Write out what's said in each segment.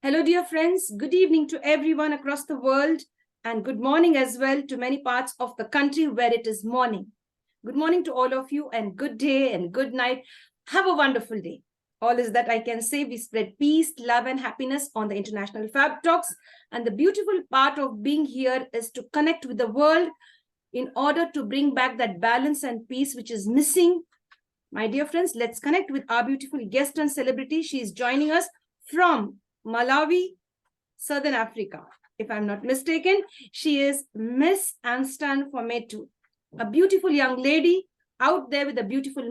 Hello, dear friends. Good evening to everyone across the world, and good morning as well to many parts of the country where it is morning. Good morning to all of you, and good day and good night. Have a wonderful day. All is that I can say. We spread peace, love, and happiness on the International Fabtalks. And the beautiful part of being here is to connect with the world in order to bring back that balance and peace which is missing. My dear friends, let's connect with our beautiful guest and celebrity. She is joining us from Malawi, Southern Africa. If I'm not mistaken, she is Ms.Anstance Fometu, a beautiful young lady out there with a beautiful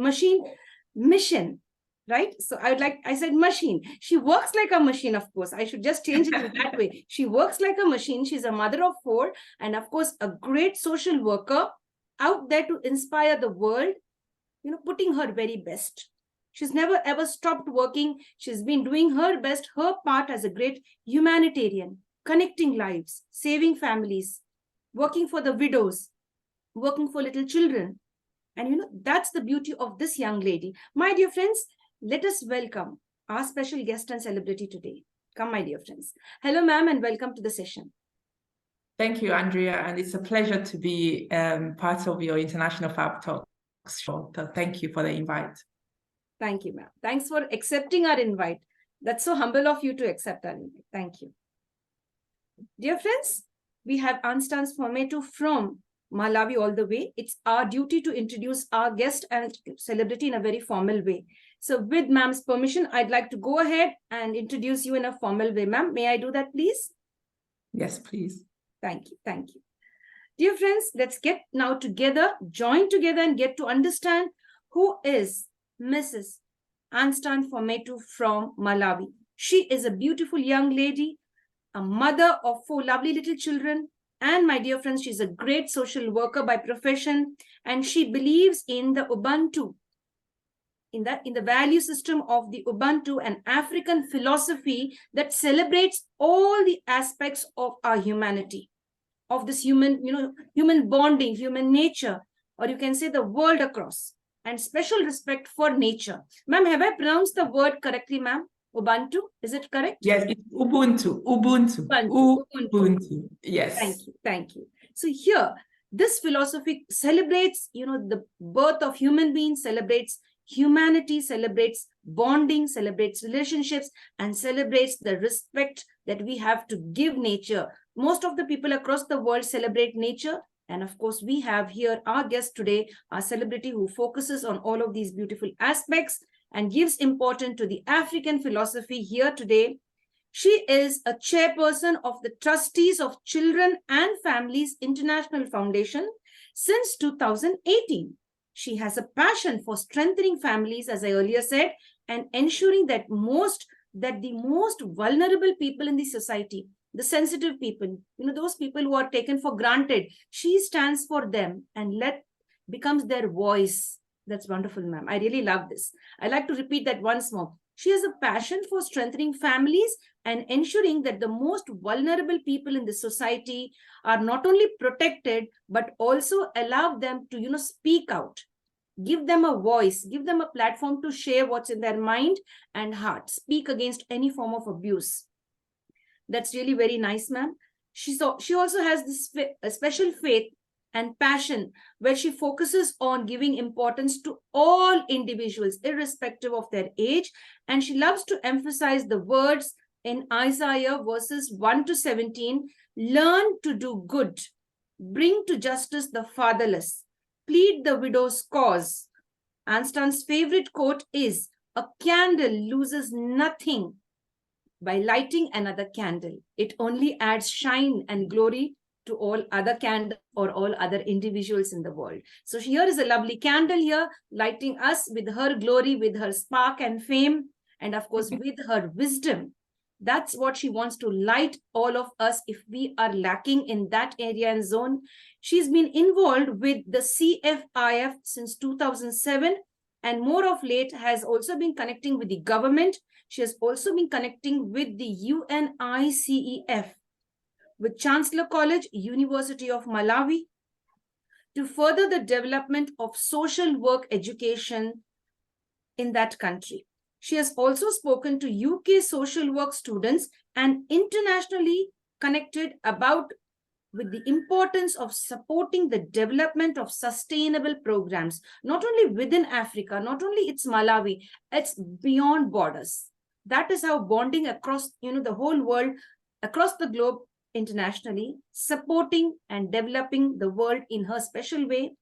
mission, right? So I said machine. She works like a machine, of course. I should just change it in that way. She works like a machine. She's a mother of 4, and of course, a great social worker out there to inspire the world, putting her very best. She's never ever stopped working. She's been doing her best, her part as a great humanitarian, connecting lives, saving families, working for the widows, working for little children. And that's the beauty of this young lady. My dear friends, let us welcome our special guest and celebrity today. Come, my dear friends. Hello, ma'am, and welcome to the session. Thank you, Andrea. And it's a pleasure to be part of your International Fabtalks show. So thank you for the invite. Thank you, ma'am. Thanks for accepting our invite. That's so humble of you to accept our invite. Thank you. Dear friends, we have Ms.Anstance Fometu from Malawi all the way. It's our duty to introduce our guest and celebrity in a very formal way. So with ma'am's permission, I'd like to go ahead and introduce you in a formal way, ma'am. May I do that, please? Yes, please. Thank you. Thank you. Dear friends, let's get now together, join together and get to understand who is Ms.Anstance Fometu from Malawi. She is a beautiful young lady, a mother of 4 lovely little children. And my dear friends, she's a great social worker by profession. And she believes in the Ubuntu, in the value system of the Ubuntu, an African philosophy that celebrates all the aspects of our humanity, of this human bonding, human nature, or you can say the world across, and special respect for nature. Ma'am, have I pronounced the word correctly, ma'am? Ubuntu, is it correct? Yes, it's Ubuntu. Yes. Thank you. So here, this philosophy celebrates, the birth of human beings, celebrates humanity, celebrates bonding, celebrates relationships, and celebrates the respect that we have to give nature. Most of the people across the world celebrate nature. And of course, we have here our guest today, our celebrity who focuses on all of these beautiful aspects and gives importance to the African philosophy here today. She is a chairperson of the Trustees of Children and Families International Foundation since 2018. She has a passion for strengthening families, as I earlier said, and ensuring that the most vulnerable people in the society, the sensitive people, those people who are taken for granted, she stands for them and becomes their voice. That's wonderful, ma'am. I really love this. I like to repeat that once more. She has a passion for strengthening families and ensuring that the most vulnerable people in the society are not only protected, but also allow them to, speak out. Give them a voice, give them a platform to share what's in their mind and heart. Speak against any form of abuse. That's really very nice, ma'am. She also has this special faith and passion where she focuses on giving importance to all individuals, irrespective of their age. And she loves to emphasize the words in Isaiah verses 1-17, learn to do good, bring to justice the fatherless, plead the widow's cause. Anstance's favorite quote is, a candle loses nothing by lighting another candle. It only adds shine and glory to all other candles or all other individuals in the world. So here is a lovely candle here, lighting us with her glory, with her spark and fame, and of course, with her wisdom. That's what she wants to light all of us if we are lacking in that area and zone. She's been involved with the CFIF since 2007, and more of late has also been connecting with the government. She has also been connecting with the UNICEF, with Chancellor College, University of Malawi, to further the development of social work education in that country. She has also spoken to UK social work students and internationally connected about with the importance of supporting the development of sustainable programs, not only within Africa, not only it's Malawi, it's beyond borders. That is how bonding across, the whole world, across the globe, internationally, supporting and developing the world in her special way.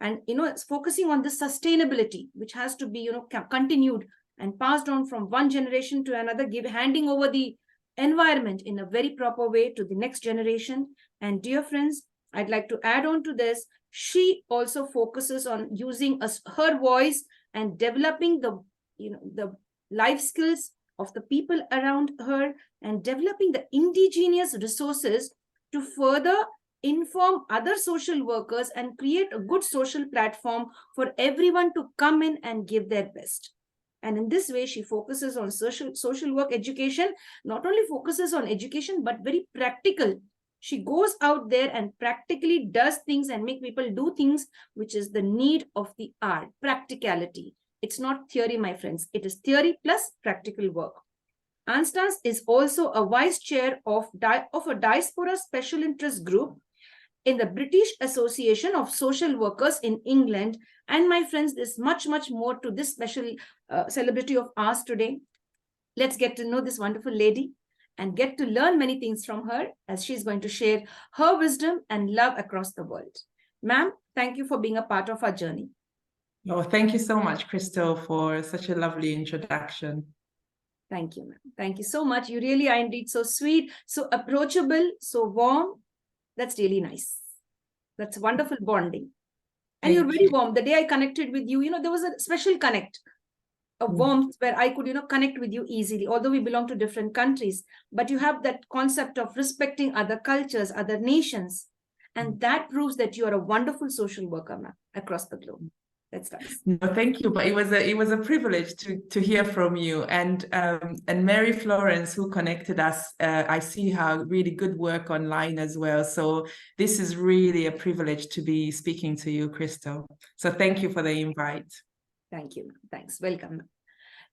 And, it's focusing on the sustainability, which has to be, continued and passed on from one generation to another, handing over the environment in a very proper way to the next generation. And dear friends, I'd like to add on to this. She also focuses on using her voice and developing the life skills of the people around her and developing the indigenous resources to further inform other social workers and create a good social platform for everyone to come in and give their best. And in this way, she focuses on social work education, not only focuses on education, but very practical. She goes out there and practically does things and make people do things, which is the need of the hour, practicality. It's not theory, my friends. It is theory plus practical work. Anstance is also a vice chair of a diaspora special interest group in the British Association of Social Workers in England. And my friends, there's much, much more to this special celebrity of ours today. Let's get to know this wonderful lady and get to learn many things from her as she's going to share her wisdom and love across the world. Ma'am, thank you for being a part of our journey. Oh, thank you so much, Crystal, for such a lovely introduction. Thank you, ma'am. Thank you so much. You really are indeed so sweet, so approachable, so warm. That's really nice. That's wonderful bonding. And you're very warm. The day I connected with you, there was a special connect, a warmth where I could, connect with you easily, although we belong to different countries. But you have that concept of respecting other cultures, other nations. And that proves that you are a wonderful social worker, ma'am, across the globe. That's nice. No, thank you. But it was a privilege to hear from you. And Mary Florence, who connected us, I see her really good work online as well. So this is really a privilege to be speaking to you, Crystal. So thank you for the invite. Thank you. Thanks. Welcome.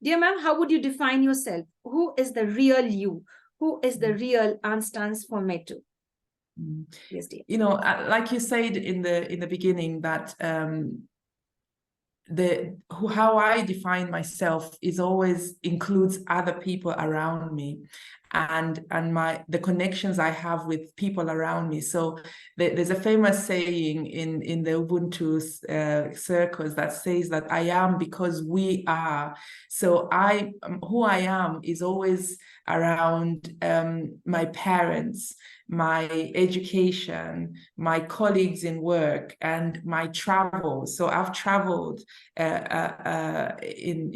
Dear ma'am, how would you define yourself? Who is the real you? Who is the real Anstance Fometu? Yes, dear. Like you said in the beginning, that how I define myself is always includes other people around me and the connections I have with people around me. So there's a famous saying in the Ubuntu circles that says that I am because we are. So who I am is always around my parents, my education, my colleagues in work, and my travel. So I've traveled in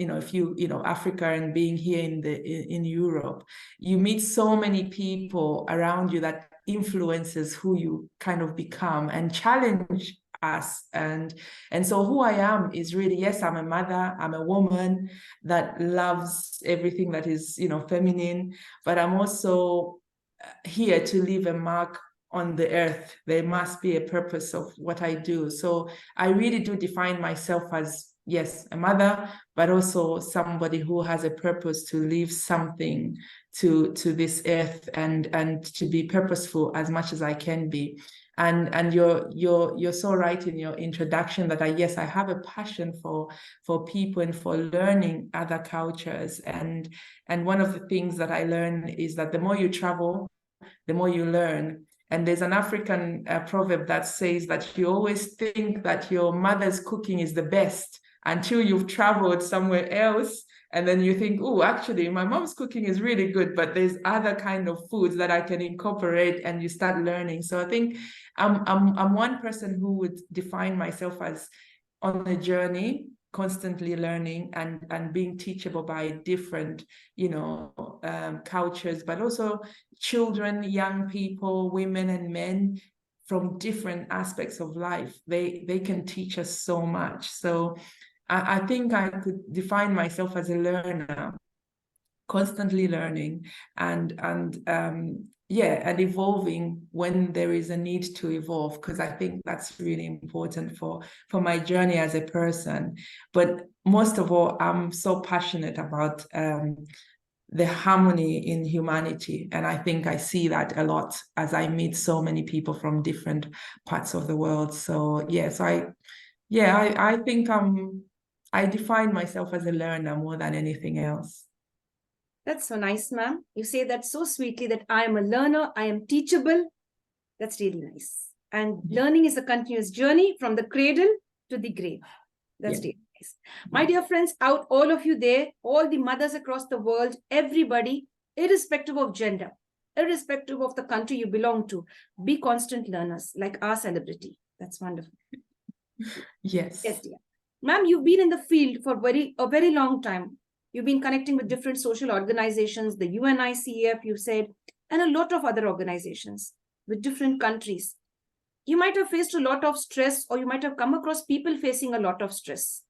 Africa, and being here in Europe, you meet so many people around you that influences who you kind of become and challenge us. And so who I am is really, yes, I'm a mother, I'm a woman that loves everything that is feminine, but I'm also here to leave a mark on the earth. There must be a purpose of what I do. So I really do define myself as, yes, a mother, but also somebody who has a purpose to leave something to this earth and to be purposeful as much as I can be. And you're so right in your introduction that I have a passion for people and for learning other cultures. And one of the things that I learn is that the more you travel, the more you learn. And there's an African proverb that says that you always think that your mother's cooking is the best until you've traveled somewhere else. And then you think, oh, actually, my mom's cooking is really good, but there's other kind of foods that I can incorporate, and you start learning. So I think I'm one person who would define myself as on a journey, constantly learning and being teachable by different, cultures, but also children, young people, women and men from different aspects of life. They can teach us so much. So I think I could define myself as a learner. constantly learning and evolving when there is a need to evolve, because I think that's really important for my journey as a person. But most of all, I'm so passionate about the harmony in humanity, and I think I see that a lot as I meet so many people from different parts of the world. So I think I define myself as a learner more than anything else. That's so nice, ma'am. You say that so sweetly, that I am a learner, I am teachable. That's really nice. And learning is a continuous journey from the cradle to the grave. That's really nice. My dear friends, all of you there, all the mothers across the world, everybody, irrespective of gender, irrespective of the country you belong to, be constant learners like our celebrity. That's wonderful. Yes. Yes, dear. Ma'am, you've been in the field for a very long time. You've been connecting with different social organizations, the UNICEF, you said, and a lot of other organizations with different countries. You might have faced a lot of stress, or you might have come across people facing a lot of stress,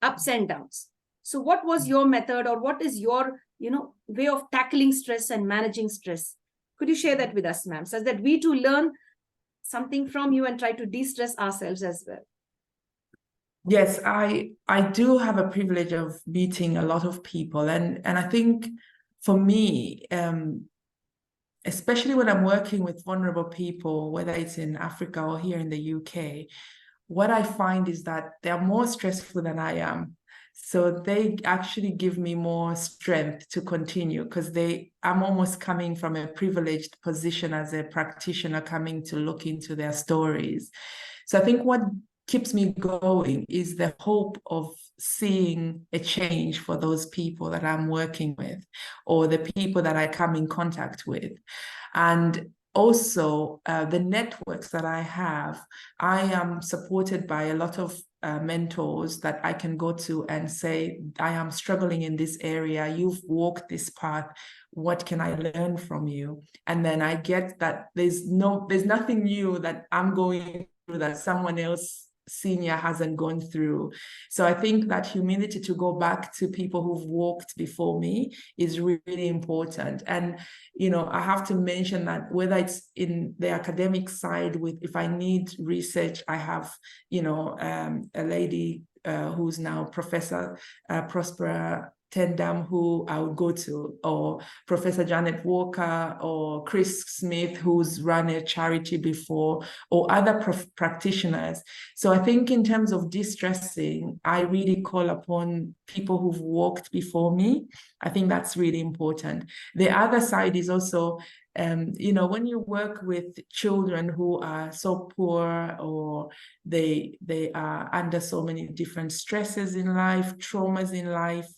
ups and downs. So what was your method, or what is your, way of tackling stress and managing stress? Could you share that with us, ma'am, so that we too learn something from you and try to de-stress ourselves as well? Yes, I do have a privilege of meeting a lot of people, and I think for me, especially when I'm working with vulnerable people, whether it's in Africa or here in the UK, what I find is that they're more stressful than I am. So they actually give me more strength to continue, because I'm almost coming from a privileged position as a practitioner, coming to look into their stories. So I think what keeps me going is the hope of seeing a change for those people that I'm working with, or the people that I come in contact with. And also the networks that I have, I am supported by a lot of mentors that I can go to and say, I am struggling in this area, you've walked this path, what can I learn from you? And then I get that there's nothing new that I'm going through that someone else senior hasn't gone through. So I think that humility to go back to people who've walked before me is really important. And I have to mention that whether it's in the academic side, if I need research, I have a lady who's now Professor Prospera Tendam, who I would go to, or Professor Janet Walker, or Chris Smith, who's run a charity before, or other practitioners. So I think in terms of de-stressing, I really call upon people who've walked before me. I think that's really important. The other side is also, when you work with children who are so poor, or they are under so many different stresses in life, traumas in life,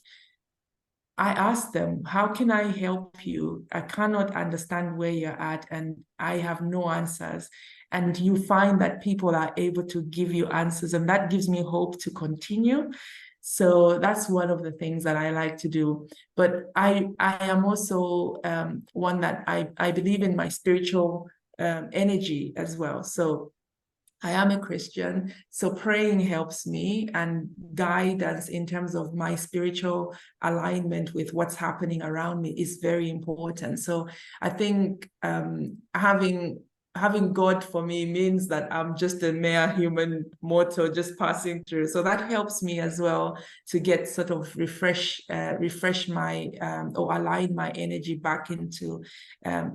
I ask them, how can I help you? I cannot understand where you're at, and I have no answers. And you find that people are able to give you answers, and that gives me hope to continue. So that's one of the things that I like to do. But I am also one that I believe in my spiritual energy as well. So I am a Christian, so praying helps me, and guidance in terms of my spiritual alignment with what's happening around me is very important. So I think having God for me means that I'm just a mere human mortal just passing through. So that helps me as well to get sort of refresh my or align my energy back into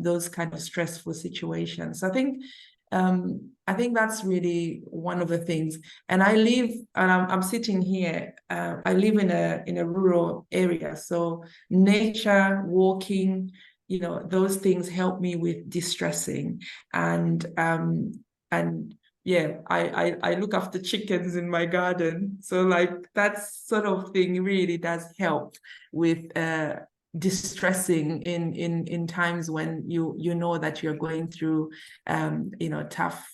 those kind of stressful situations. So I think that's really one of the things. And I'm sitting here, I live in a rural area. So nature, walking, those things help me with distressing. And yeah, I look after chickens in my garden. So like that sort of thing really does help with distressing in times when you know that you're going through tough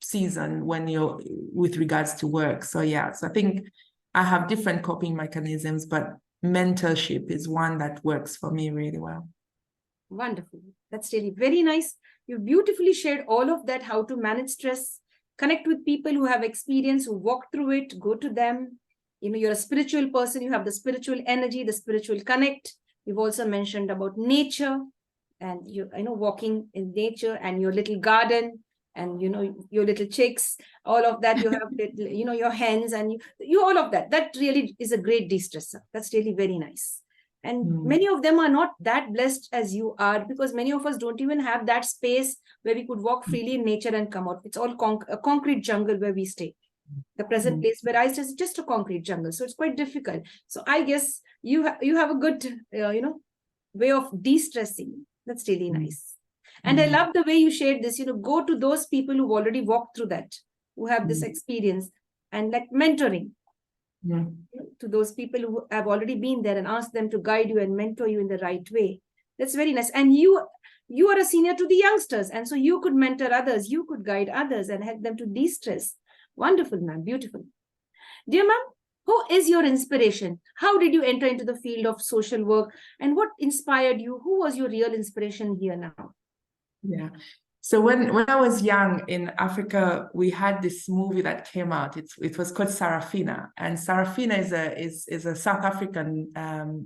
season when you're with regards to work. So yeah, so I think I have different coping mechanisms, but mentorship is one that works for me really well. Wonderful. That's really very nice. You beautifully shared all of that, how to manage stress, connect with people who have experience, who walk through it, go to them. You're a spiritual person, you have the spiritual energy, the spiritual connect. You've also mentioned about nature, and walking in nature, and your little garden, and your little chicks, all of that. You have little, your hens, and you all of that. That really is a great de-stressor. That's really very nice. And many of them are not that blessed as you are, because many of us don't even have that space where we could walk freely in nature and come out. It's all a concrete jungle where we stay. The present place where I stay is just a concrete jungle, so it's quite difficult. So I guess you have a good way of de-stressing. That's really nice. And I love the way you shared this, go to those people who've already walked through that, who have this experience, and like mentoring to those people who have already been there, and ask them to guide you and mentor you in the right way. That's very nice. And you are a senior to the youngsters, and so you could mentor others, you could guide others and help them to de-stress. Wonderful, ma'am. Beautiful. Dear ma'am, who is your inspiration? How did you enter into the field of social work, and what inspired you? Who was your real inspiration here now? Yeah. So when I was young in Africa, we had this movie that came out. It was called Sarafina, and Sarafina is a South African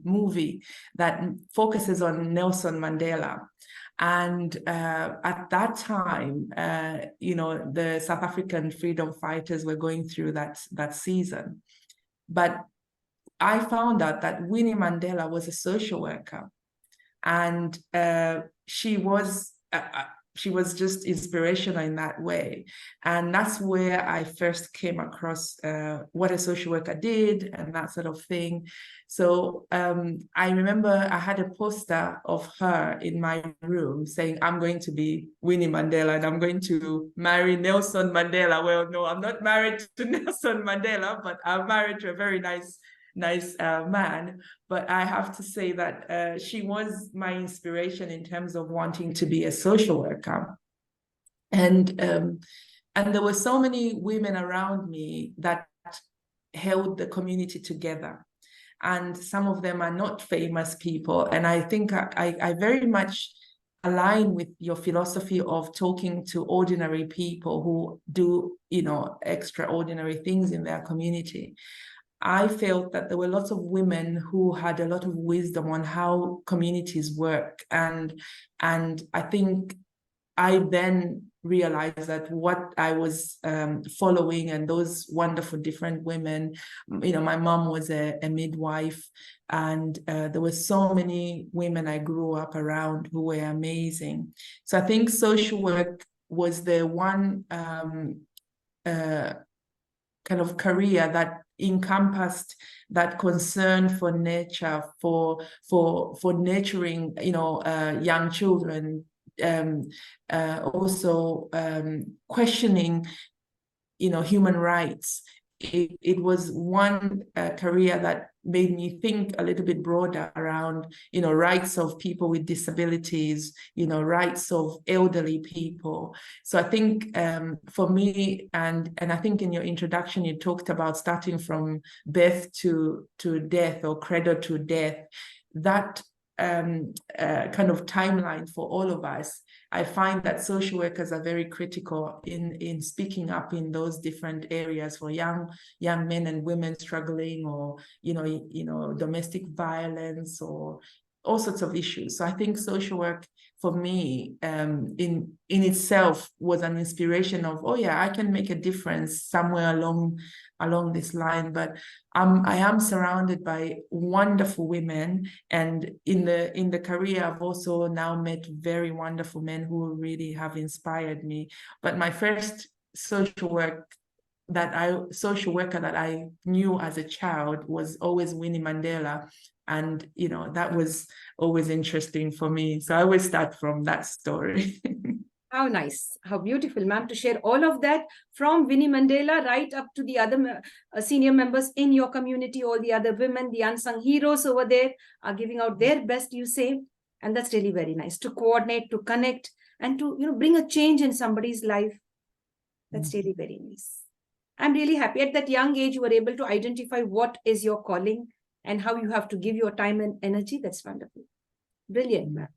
movie that focuses on Nelson Mandela. And at that time, the South African freedom fighters were going through that season. But I found out that Winnie Mandela was a social worker, and she was just inspirational in that way. And that's where I first came across what a social worker did and that sort of thing. So I remember I had a poster of her in my room saying, I'm going to be Winnie Mandela and I'm going to marry Nelson Mandela. Well, no, I'm not married to Nelson Mandela, but I'm married to a very nice man. But I have to say that she was my inspiration in terms of wanting to be a social worker. And there were so many women around me that held the community together. And some of them are not famous people. And I think I very much align with your philosophy of talking to ordinary people who do, extraordinary things in their community. I felt that there were lots of women who had a lot of wisdom on how communities work. And I think I then realized that what I was following, and those wonderful different women, my mom was a midwife, and there were so many women I grew up around who were amazing. So I think social work was the one kind of career that encompassed that concern for nature, for nurturing, young children, also questioning, human rights. It was one career that made me think a little bit broader around, rights of people with disabilities, rights of elderly people. So I think for me, and I think in your introduction, you talked about starting from birth to death, or cradle to death, that kind of timeline for all of us. I find that social workers are very critical in speaking up in those different areas for young men and women struggling, or domestic violence, or all sorts of issues. So I think social work for me in itself was an inspiration of, oh yeah, I can make a difference somewhere along this line. But I am surrounded by wonderful women, and in the career I've also now met very wonderful men who really have inspired me. But my first social worker that I knew as a child was always Winnie Mandela. And, that was always interesting for me. So I always start from that story. How nice, how beautiful, ma'am, to share all of that, from Winnie Mandela right up to the other senior members in your community, all the other women, the unsung heroes over there are giving out their best, you say. And that's really very nice to coordinate, to connect, and to, bring a change in somebody's life. That's really very nice. I'm really happy at that young age you were able to identify what is your calling and how you have to give your time and energy. That's wonderful. Brilliant, ma'am.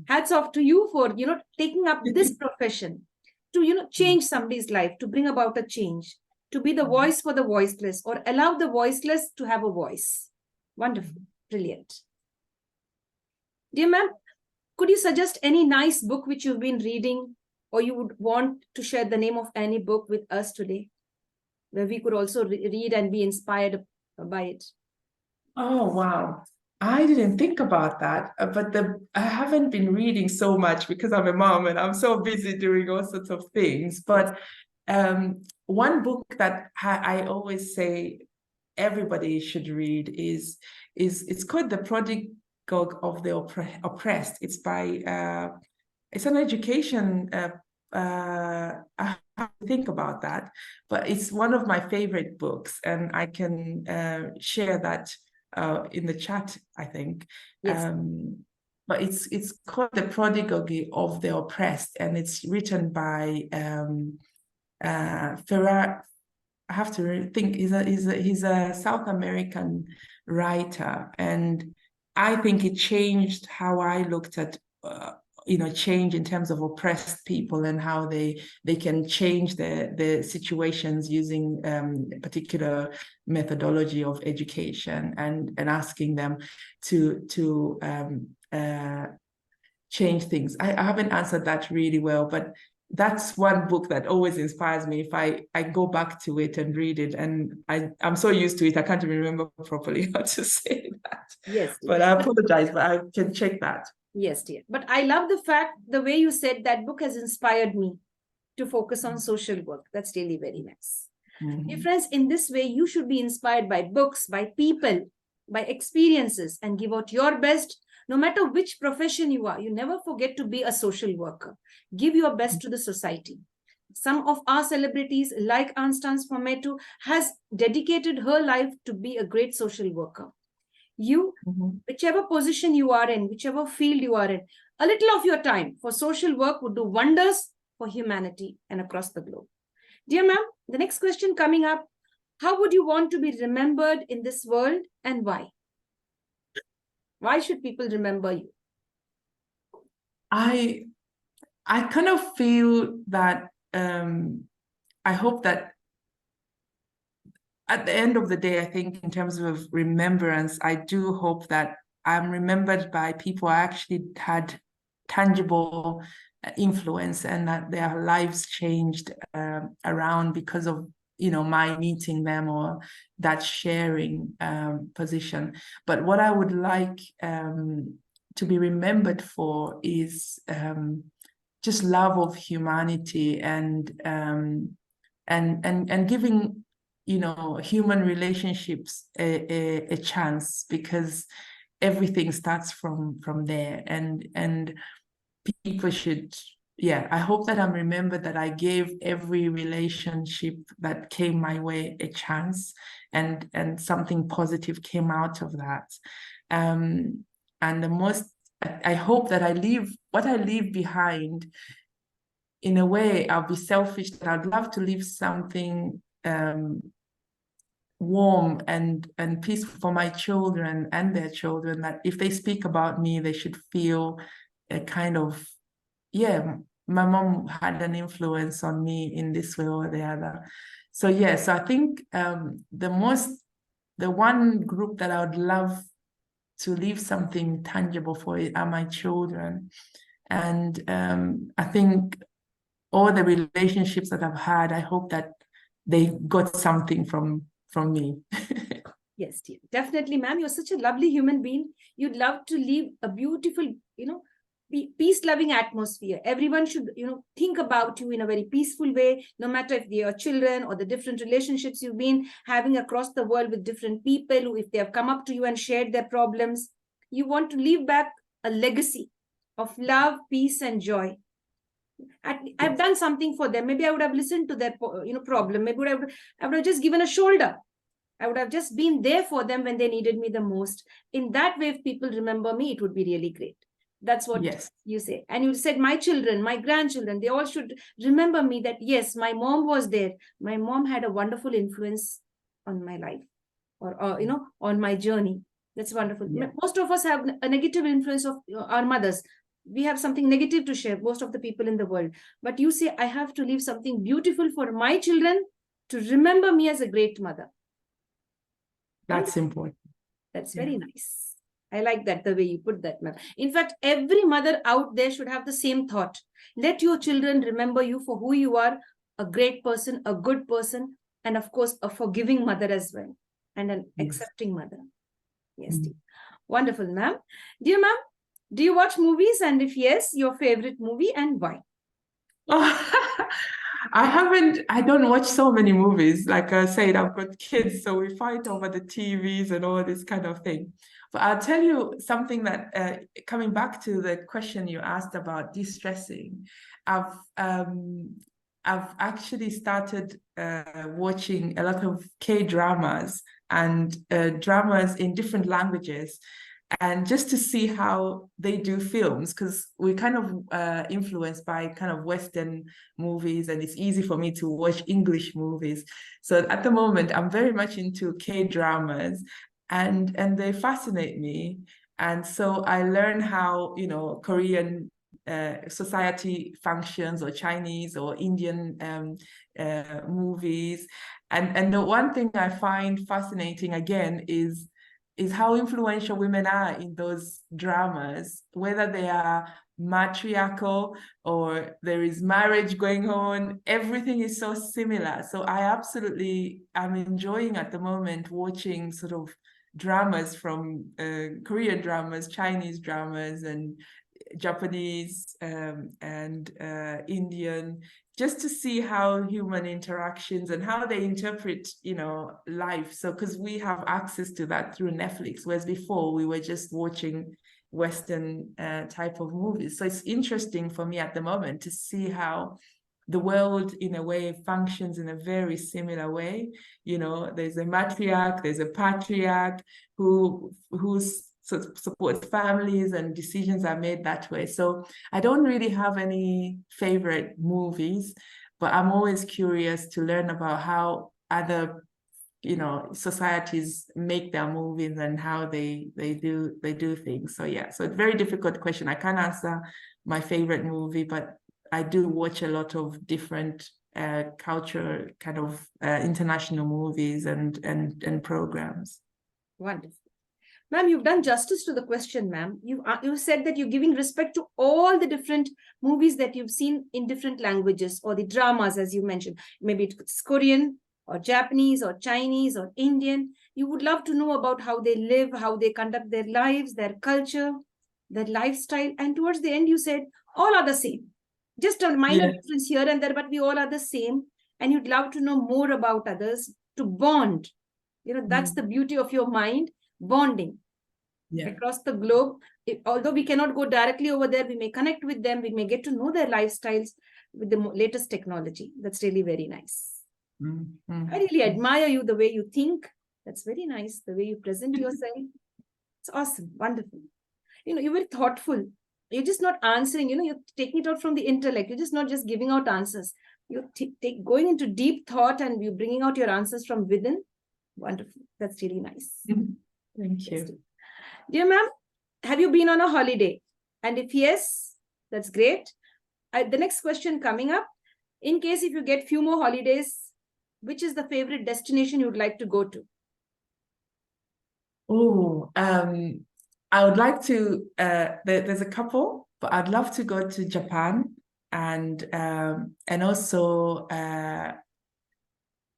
Hats off to you for, taking up this profession to, change somebody's life, to bring about a change, to be the voice for the voiceless, or allow the voiceless to have a voice. Wonderful. Brilliant. Dear ma'am, could you suggest any nice book which you've been reading, or you would want to share the name of any book with us today, where we could also read and be inspired by it? Oh, wow. I didn't think about that, but I haven't been reading so much because I'm a mom and I'm so busy doing all sorts of things. But one book that I always say everybody should read is it's called The Prodigal of the Oppressed. It's by it's an education. I have to think about that, but it's one of my favorite books, and I can share that in the chat, I think. Yes. But it's called The Prodigal of the Oppressed, and it's written by Ferrar. I have to think. He's a South American writer, and I think it changed how I looked at change in terms of oppressed people and how they can change the situations using a particular methodology of education and asking them to change things. I haven't answered that really well, but that's one book that always inspires me. If I go back to it and read it, and I'm so used to it, I can't even remember properly how to say that. Yes, dear. But I apologize, but I can check that. Yes, dear. But I love the fact, the way you said that book has inspired me to focus on social work. That's really very nice. Dear friends, in this way, you should be inspired by books, by people, by experiences, and give out your best. No matter which profession you are, you never forget to be a social worker. Give your best to the society. Some of our celebrities, like Ms.Anstance Fometu, has dedicated her life to be a great social worker. You, whichever position you are in, whichever field you are in, a little of your time for social work would do wonders for humanity and across the globe. Dear ma'am, the next question coming up, how would you want to be remembered in this world and why? Why should people remember you? I kind of feel that I hope that at the end of the day, I think in terms of remembrance, I do hope that I'm remembered by people I actually had tangible influence and that their lives changed around because of my meeting them or that sharing position. But what I would like to be remembered for is just love of humanity and giving human relationships a chance, because everything starts from there, and people should, I hope that I'm remembered that I gave every relationship that came my way a chance, and something positive came out of that. And I hope that what I leave behind, in a way, I'll be selfish, that I'd love to leave something warm and peaceful for my children and their children, that if they speak about me, they should feel a kind of, my mom had an influence on me in this way or the other. So so I think the one group that I would love to leave something tangible for are my children. And I think all the relationships that I've had, I hope that they got something from me. Yes, dear. Definitely, ma'am. You're such a lovely human being. You'd love to leave a beautiful, peace-loving atmosphere. Everyone should, think about you in a very peaceful way, no matter if they are children or the different relationships you've been having across the world with different people, who, if they have come up to you and shared their problems, you want to leave back a legacy of love, peace, and joy. I've done something for them. Maybe I would have listened to their problem. Maybe I would have just given a shoulder. I would have just been there for them when they needed me the most. In that way, if people remember me, it would be really great. That's what you say. And you said my children, my grandchildren, they all should remember me, that yes, my mom was there. My mom had a wonderful influence on my life, or on my journey. That's wonderful. Most of us have a negative influence of our mothers. We have something negative to share, most of the people in the world. But you say, I have to leave something beautiful for my children to remember me as a great mother. That's important. That's very nice. I like that, the way you put that, ma'am. In fact, every mother out there should have the same thought. Let your children remember you for who you are, a great person, a good person, and of course, a forgiving mother as well, and an accepting mother. Yes, dear. Wonderful, ma'am. Dear ma'am, do you watch movies? And if yes, your favorite movie and why? I don't watch so many movies. Like I said, I've got kids, so we fight over the TVs and all this kind of thing. But I'll tell you something that, coming back to the question you asked about de-stressing, I've actually started watching a lot of K-dramas and dramas in different languages, and just to see how they do films, because we're kind of influenced by kind of Western movies, and it's easy for me to watch English movies. So at the moment, I'm very much into K-dramas, and they fascinate me. And so I learn how, you know, Korean society functions, or Chinese or Indian movies. And the one thing I find fascinating again is how influential women are in those dramas, whether they are matriarchal or there is marriage going on, everything is so similar. So I absolutely am enjoying at the moment watching sort of dramas from Korean dramas, Chinese dramas, and Japanese and Indian, just to see how human interactions and how they interpret, you know, life. So, because we have access to that through Netflix, whereas before we were just watching Western type of movies. So it's interesting for me at the moment to see how the world in a way functions in a very similar way. You know, there's a matriarch, there's a patriarch who's supports families, and decisions are made that way. So I don't really have any favorite movies, but I'm always curious to learn about how other, you know, societies make their movies and how they do things. So yeah, so it's a very difficult question. I can't answer my favorite movie, but I do watch a lot of different culture kind of international movies and programs. Wonderful. Ma'am, you've done justice to the question, ma'am. You said that you're giving respect to all the different movies that you've seen in different languages, or the dramas, as you mentioned. Maybe it's Korean or Japanese or Chinese or Indian. You would love to know about how they live, how they conduct their lives, their culture, their lifestyle. And towards the end, you said all are the same. Just a minor difference here and there, but we all are the same. And you'd love to know more about others, to bond. You know, that's the beauty of your mind, bonding. Across the globe. Although we cannot go directly over there, we may connect with them, we may get to know their lifestyles with the latest technology. That's really very nice. I really admire you, the way you think. That's very nice, the way you present yourself. It's awesome, wonderful. You know, you're very thoughtful. You're just not answering, you know, you're taking it out from the intellect. You're just not just giving out answers. You're going into deep thought, and you're bringing out your answers from within. Wonderful. That's really nice. Thank you. Dear ma'am, have you been on a holiday? And if yes, that's great. The next question coming up, in case if you get few more holidays, which is the favorite destination you'd like to go to? Oh, I would like to, there's a couple, but I'd love to go to Japan and also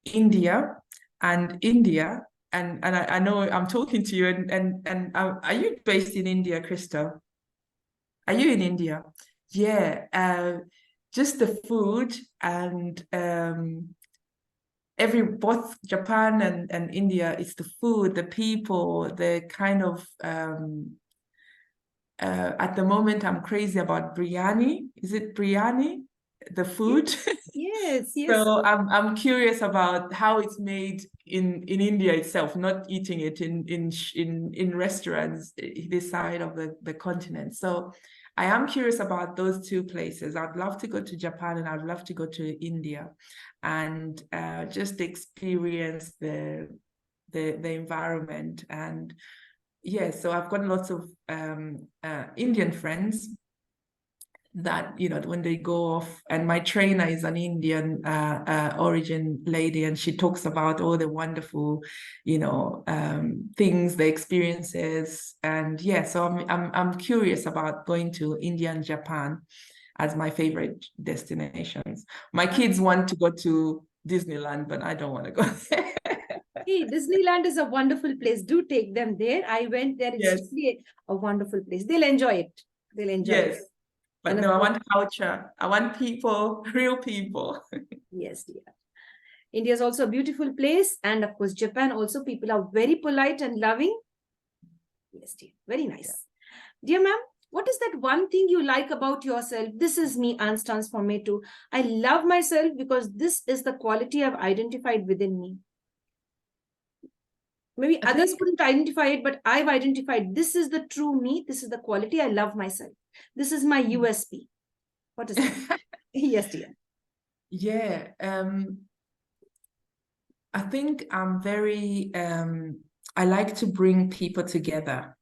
India. And I know I'm talking to you, and are you based in India, Crystal? Are you in India? Yeah, just the food and both Japan and India, it's the food, the people, the kind of at the moment I'm crazy about biryani. Is it biryani? The food? Yes. So I'm curious about how it's made in India itself, not eating it in restaurants this side of the continent. So I am curious about those two places. I'd love to go to Japan, and I'd love to go to India, and just experience the environment. And yeah, so I've got lots of Indian friends. that, you know, when they go off, and my trainer is an Indian origin lady, and she talks about all the wonderful, you know, things, the experiences. And yeah, so I'm curious about going to India and Japan as my favorite destinations. My kids want to go to Disneyland, but I don't want to go there. Hey, Disneyland is a wonderful place. Do take them there. I went there. It's Yes. really a wonderful place. They'll enjoy it. They'll enjoy it. Yes. But And no, of I course, want culture. I want people, real people. yes, dear. India is also a beautiful place. And of course, Japan also, people are very polite and loving. Yes, dear. Very nice. Dear ma'am, what is that one thing you like about yourself? This is me, Anstance Fometu. I love myself because this is the quality I've identified within me. Maybe I others think- couldn't identify it, but I've identified this is the true me. This is the quality. I love myself. This is my USP. What is that? Yes, dear. Yeah. I think I'm very, I like to bring people together.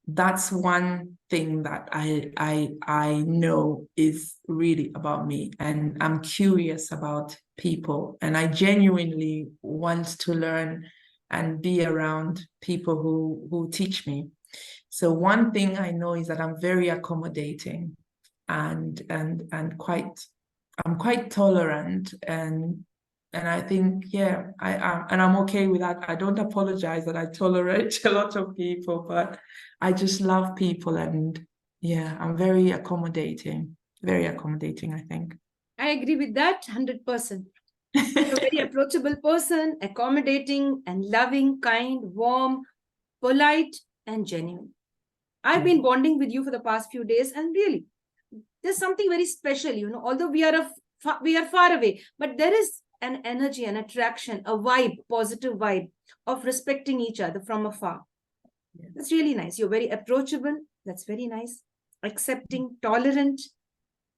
That's one thing that I know is really about me, and I'm curious about people, and I genuinely want to learn and be around people who teach me. So one thing I know is that I'm very accommodating, and I'm quite tolerant, and I think, yeah, I'm okay with that. I don't apologize that I tolerate a lot of people, but I just love people, and yeah, I'm very accommodating, I think. I agree with that 100%. You're a very approachable person, accommodating and loving, kind, warm, polite, and genuine. I've been bonding with you for the past few days, and really, there's something very special, you know, although we are far away, but there is an energy, an attraction, a vibe, positive vibe of respecting each other from afar. Yeah. That's really nice. You're very approachable. That's very nice. Accepting, tolerant.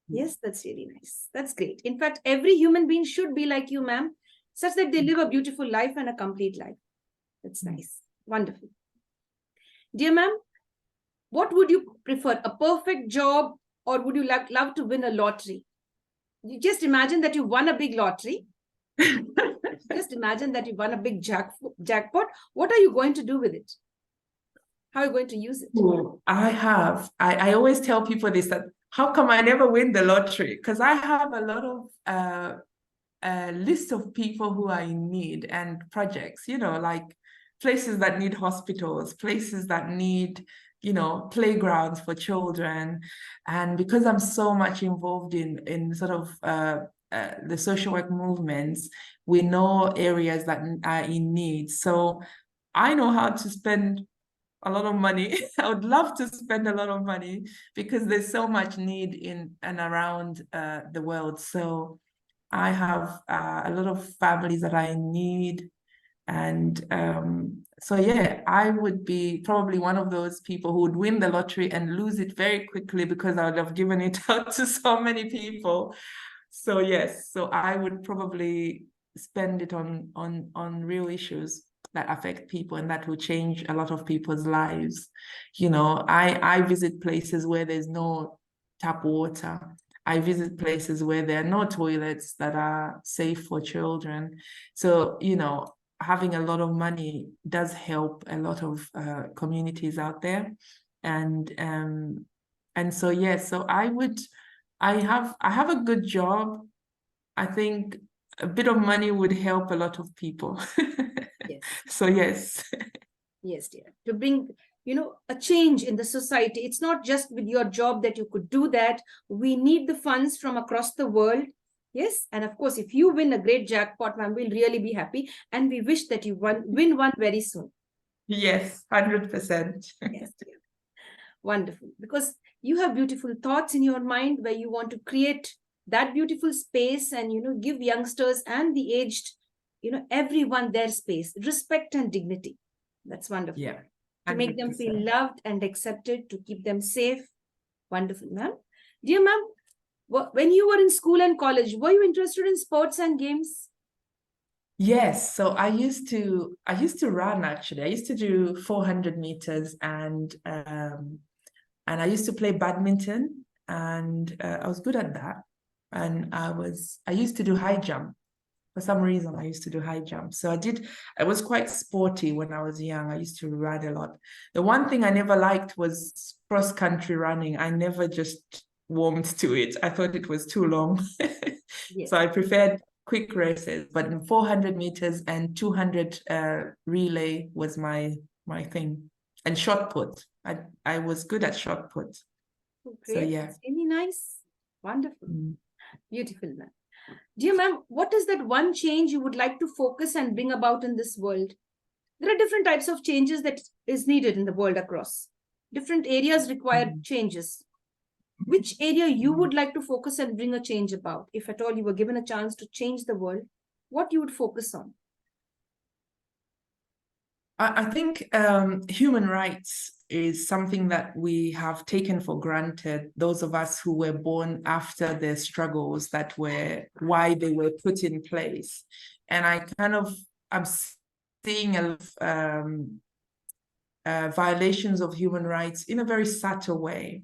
Yes, that's really nice. That's great. In fact, every human being should be like you, ma'am, such that they live a beautiful life and a complete life. That's nice. Wonderful. Dear ma'am, what would you prefer, a perfect job, or would you love to win a lottery? You just imagine that you won a big lottery. Just imagine that you won a big jackpot. What are you going to do with it? How are you going to use it? Ooh, I always tell people this, that how come I never win the lottery? Because I have a lot of a list of people who are in need and projects, you know, like places that need hospitals, places that need, you know, playgrounds for children. And because I'm so much involved in sort of the social work movements, we know areas that are in need. So I know how to spend a lot of money. I would love to spend a lot of money because there's so much need in and around the world. So I have a lot of families that are in need. And so, yeah, I would be probably one of those people who would win the lottery and lose it very quickly because I would have given it out to so many people. So, yes, so I would probably spend it on real issues that affect people, and that will change a lot of people's lives. You know, I visit places where there's no tap water. I visit places where there are no toilets that are safe for children. So, you know, having a lot of money does help a lot of communities out there. And so, yes, so I have a good job. I think a bit of money would help a lot of people. Yes. So, yes. Yes, dear. To bring, you know, a change in the society. It's not just with your job that you could do that. We need the funds from across the world. Yes. And of course, if you win a great jackpot, ma'am, we'll really be happy. And we wish that you win one very soon. Yes, 100%. Yes, dear. Wonderful. Because you have beautiful thoughts in your mind where you want to create that beautiful space and, you know, give youngsters and the aged, you know, everyone their space, respect and dignity. That's wonderful. Yeah. 100%. To make them feel loved and accepted, to keep them safe. Wonderful, ma'am. Dear ma'am, when you were in school and college, were you interested in sports and games? Yes, so I used to run, actually. I used to do 400 meters, and I used to play badminton. and I was good at that. And I used to do high jump. For some reason, I used to do high jump. So I was quite sporty when I was young. I used to run a lot. The one thing I never liked was cross-country running. I never just warmed to it. I thought it was too long. Yes. So I preferred quick races, but in 400 meters and 200 relay was my thing. And shot put. I was good at shot put. Oh, So great. yeah. That's really nice. Wonderful. Mm. Beautiful, ma'am. Dear ma'am, what is that one change you would like to focus and bring about in this world? There are different types of changes that is needed in the world across. Different areas require changes. Which area you would like to focus and bring a change about? If at all you were given a chance to change the world, what you would focus on? I think human rights is something that we have taken for granted, those of us who were born after the struggles that were why they were put in place. And I'm seeing a lot of violations of human rights in a very subtle way.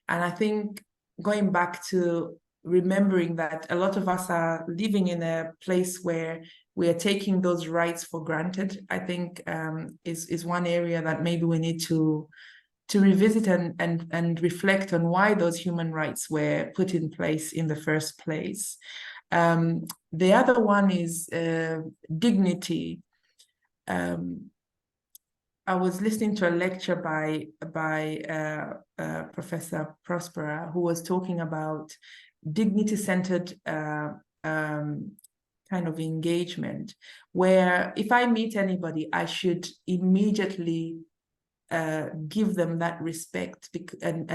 And I think going back to remembering that a lot of us are living in a place where we are taking those rights for granted, I think is one area that maybe we need to revisit and reflect on why those human rights were put in place in the first place. The other one is dignity. I was listening to a lecture by Professor Prospera, who was talking about dignity-centered kind of engagement, where if I meet anybody, I should immediately give them that respect and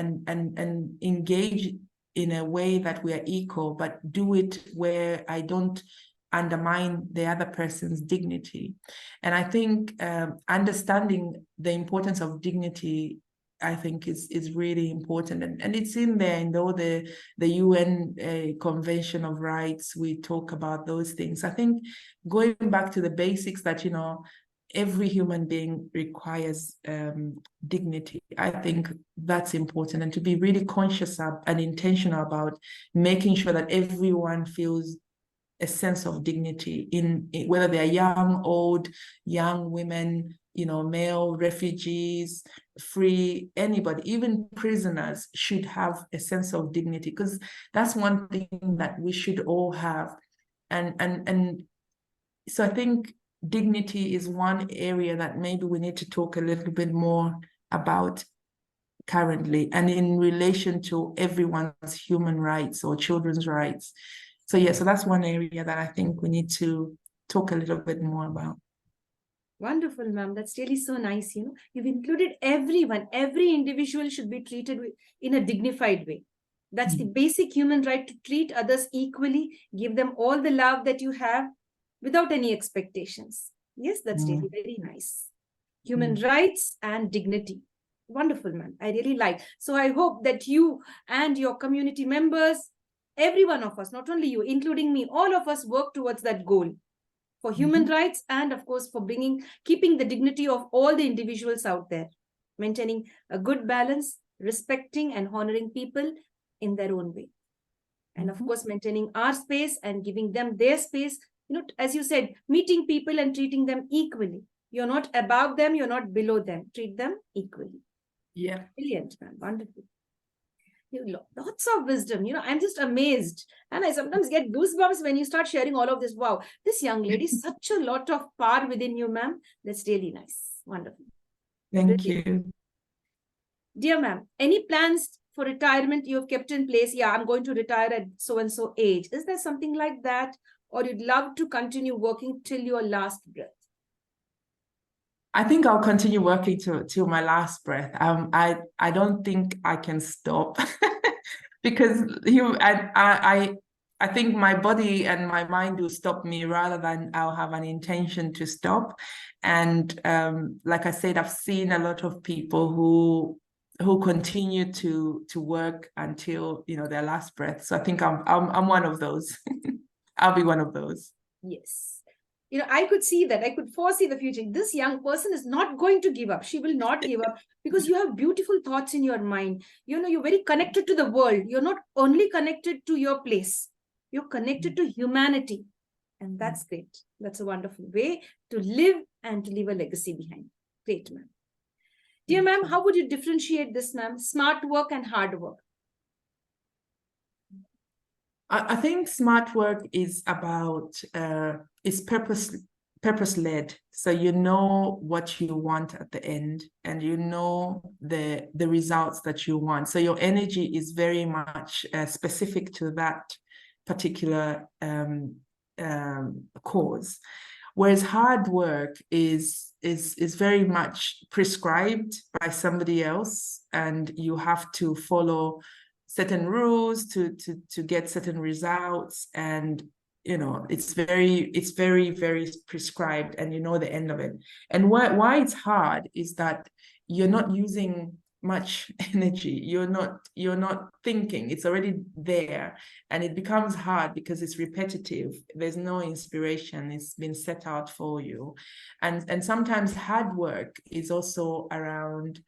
engage in a way that we are equal, but do it where I don't undermine the other person's dignity. And I think understanding the importance of dignity, I think is really important. And it's in there in all the UN Convention of Rights, we talk about those things. I think going back to the basics that, every human being requires dignity. I think that's important, and to be really conscious of and intentional about making sure that everyone feels a sense of dignity in whether they are young, old, young women, male, refugees, free, anybody, even prisoners should have a sense of dignity, because that's one thing that we should all have. And so I think dignity is one area that maybe we need to talk a little bit more about currently, and in relation to everyone's human rights or children's rights. So yeah, so that's one area that I think we need to talk a little bit more about. Wonderful, ma'am. That's really so nice. You've included everyone. Every individual should be treated in a dignified way. That's the basic human right, to treat others equally, give them all the love that you have without any expectations. Yes, that's really very nice. Human rights and dignity. Wonderful, ma'am. I really like. So I hope that you and your community members, every one of us, not only you, including me, all of us work towards that goal for human rights, and of course for keeping the dignity of all the individuals out there, maintaining a good balance, respecting and honoring people in their own way. And of course, maintaining our space and giving them their space, as you said, meeting people and treating them equally. You're not above them, you're not below them. Treat them equally. Yeah. Brilliant, man. Wonderful. Lots of wisdom. I'm just amazed. And I sometimes get goosebumps when you start sharing all of this. Wow, this young lady, such a lot of power within you, ma'am. That's really nice. Wonderful. Thank you. Dear ma'am, any plans for retirement you have kept in place? Yeah, I'm going to retire at so-and-so age. Is there something like that? Or you'd love to continue working till your last breath? I think I'll continue working till my last breath. I don't think I can stop because I think my body and my mind will stop me rather than I'll have an intention to stop. And like I said, I've seen a lot of people who continue to work until their last breath. So I think I'm one of those. I'll be one of those. Yes. I could see that. I could foresee the future. This young person is not going to give up. She will not give up because you have beautiful thoughts in your mind. You're very connected to the world. You're not only connected to your place. You're connected to humanity. And that's great. That's a wonderful way to live and to leave a legacy behind. Great, ma'am. Dear ma'am, how would you differentiate this, ma'am? Smart work and hard work. I think smart work is about is purpose-led. So you know what you want at the end, and you know the results that you want. So your energy is very much specific to that particular cause. Whereas hard work is very much prescribed by somebody else, and you have to follow certain rules to get certain results, and it's very prescribed, and you know the end of it. And why it's hard is that you're not using much energy, you're not thinking, it's already there, and it becomes hard because it's repetitive. There's no inspiration, it's been set out for you. And sometimes hard work is also around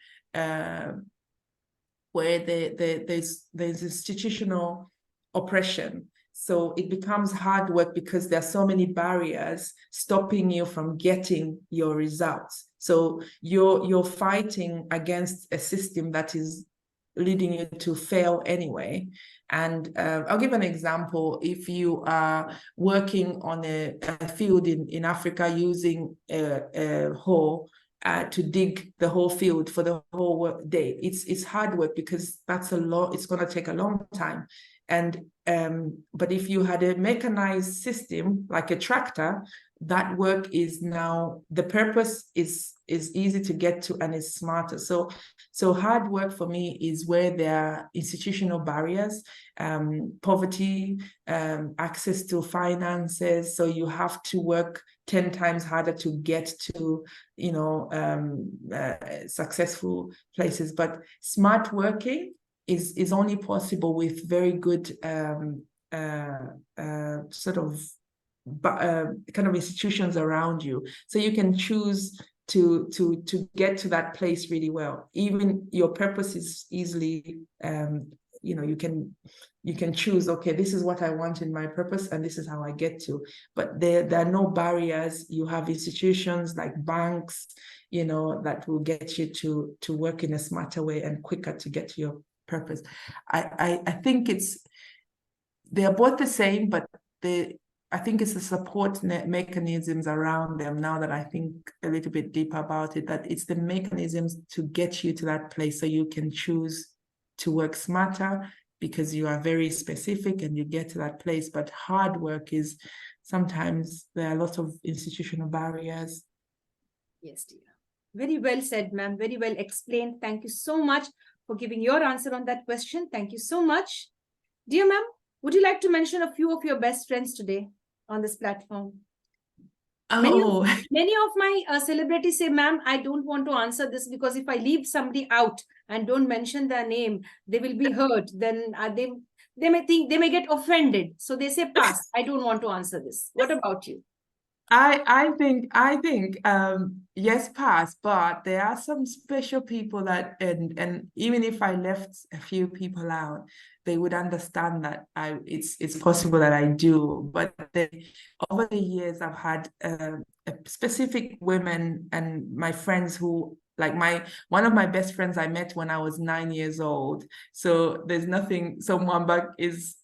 where there's institutional oppression. So it becomes hard work because there are so many barriers stopping you from getting your results. So you're fighting against a system that is leading you to fail anyway. And I'll give an example. If you are working on a field in Africa using a hoe, to dig the whole field for the whole work day, it's hard work because that's a lot. It's going to take a long time. And but if you had a mechanized system like a tractor, that work is now, the purpose is easy to get to and is smarter. So hard work for me is where there are institutional barriers, poverty, access to finances. So you have to work 10 times harder to get to successful places. But smart working is only possible with very good sort of kind of institutions around you. So you can choose to get to that place really well. Even your purpose is easily you can choose, okay, this is what I want in my purpose and this is how I get to. But there are no barriers. You have institutions like banks, that will get you to work in a smarter way and quicker to get to your purpose. I think they are both the same, but I think it's the support mechanisms around them, now that I think a little bit deeper about it, that it's the mechanisms to get you to that place so you can choose to work smarter because you are very specific and you get to that place. But hard work is sometimes there are a lot of institutional barriers. Yes, dear. Very well said, ma'am. Very well explained. Thank you so much for giving your answer on that question. Thank you so much. Dear ma'am, would you like to mention a few of your best friends today on this platform? Oh. Many of my celebrities say, ma'am, I don't want to answer this because if I leave somebody out and don't mention their name, they will be hurt. Then they may get offended. So they say, pass. I don't want to answer this. What about you? I think yes, pass, but there are some special people that, and even if I left a few people out, they would understand that it's possible that I do. But over the years, I've had specific women and my friends who, like one of my best friends I met when I was 9 years old. So there's nothing. So Mwamba is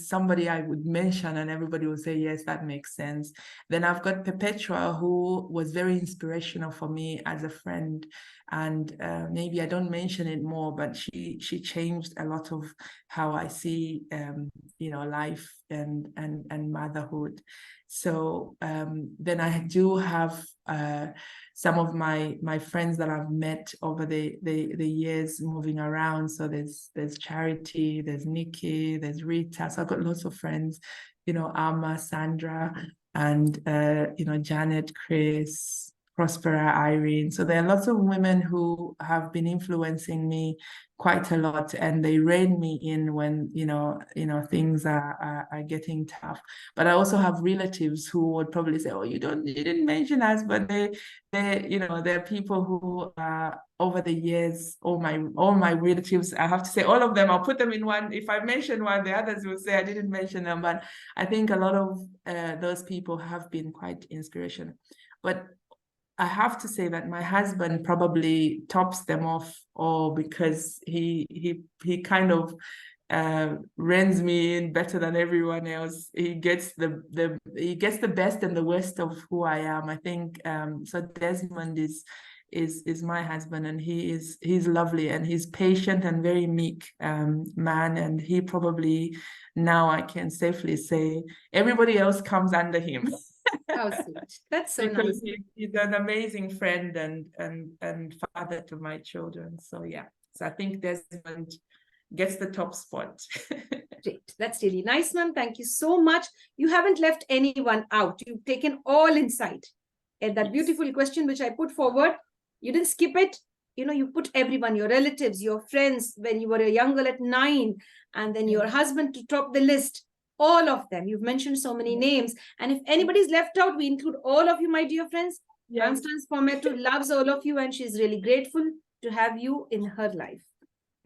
somebody I would mention, and everybody would say, yes, that makes sense. Then I've got Perpetua, who was very inspirational for me as a friend, and maybe I don't mention it more, but she changed a lot of how I see life and motherhood. So then I do have some of my friends that I've met over the years moving around. So there's Charity, there's Nikki, there's Rita. So I've got lots of friends, Alma, Sandra, and Janet, Chris, Prospera Irene. So there are lots of women who have been influencing me quite a lot, and they rein me in when things are getting tough. But I also have relatives who would probably say, "Oh, you didn't mention us," but they're people who over the years, all my relatives, I have to say all of them, I'll put them in one. If I mention one, the others will say I didn't mention them. But I think a lot of those people have been quite inspirational. But I have to say that my husband probably tops them off all, because he kind of reins me in better than everyone else. He gets the best and the worst of who I am. I think so. Desmond is my husband, and he's lovely, and he's patient and very meek man, and he probably, now I can safely say, everybody else comes under him. How sweet. That's so Because nice. he's an amazing friend and father to my children. So yeah, so I think Desmond gets the top spot. Great. That's really nice, ma'am. Thank you so much. You haven't left anyone out. You've taken all inside. And that beautiful question which I put forward, you didn't skip it. You put everyone, your relatives, your friends, when you were a young girl at 9, and then your husband to top the list. All of them. You've mentioned so many names. And if anybody's left out, we include all of you, my dear friends. Ms.Anstance Fometu loves all of you, and she's really grateful to have you in her life.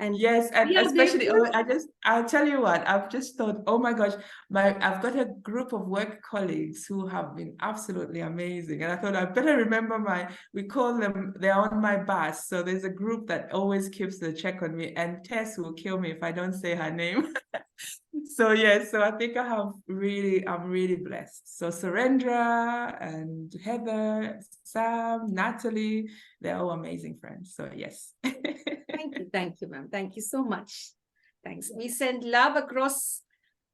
And yes, and especially, grateful. I'll tell you what, I've just thought, oh my gosh, I've got a group of work colleagues who have been absolutely amazing. And I thought I better remember we call them, they're on my bus. So there's a group that always keeps the check on me, and Tess will kill me if I don't say her name. So yes, so I think I'm really blessed. So Surendra and Heather, Sam, Natalie, they're all amazing friends. So yes. Thank you, ma'am. Thank you so much. Thanks. We send love across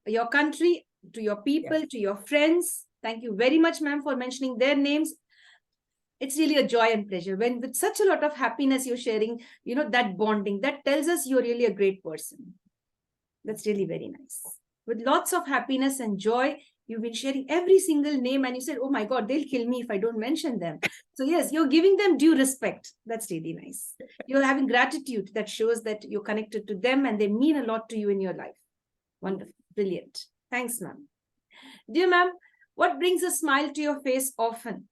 your country, to your people, to your friends. Thank you very much, ma'am, for mentioning their names. It's really a joy and pleasure when with such a lot of happiness you're sharing, that bonding, that tells us you're really a great person. That's really very nice. With lots of happiness and joy, you've been sharing every single name, and you said, oh my God, they'll kill me if I don't mention them. So yes, you're giving them due respect. That's really nice. You're having gratitude that shows that you're connected to them and they mean a lot to you in your life. Wonderful. Brilliant. Thanks, ma'am. Dear ma'am, what brings a smile to your face often?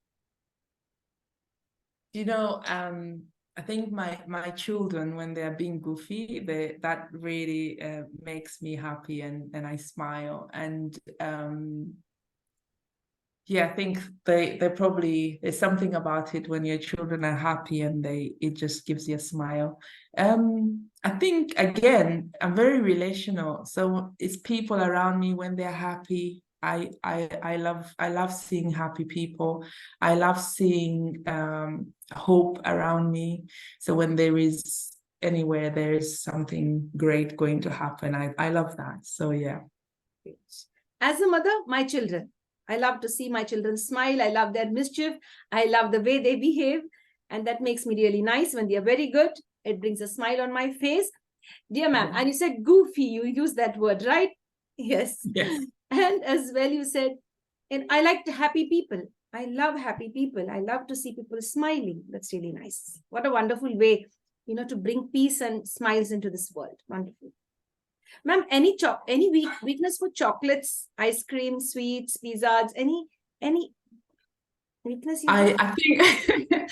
I think my children, when they're being goofy, that really makes me happy, and I smile. And yeah, I think they probably, there's something about it when your children are happy and it just gives you a smile. I think, again, I'm very relational, so it's people around me when they're happy. I love seeing happy people. I love seeing hope around me. So when there is anywhere there is something great going to happen, I love that. So yeah. As a mother, my children. I love to see my children smile. I love their mischief. I love the way they behave. And that makes me really nice when they are very good. It brings a smile on my face. Dear ma'am, and you said goofy, you use that word, right? Yes. And as well, you said, and I like happy people. I love happy people. I love to see people smiling. That's really nice. What a wonderful way, to bring peace and smiles into this world. Wonderful. Ma'am, any weakness for chocolates, ice cream, sweets, pizzas, any weakness you have? I think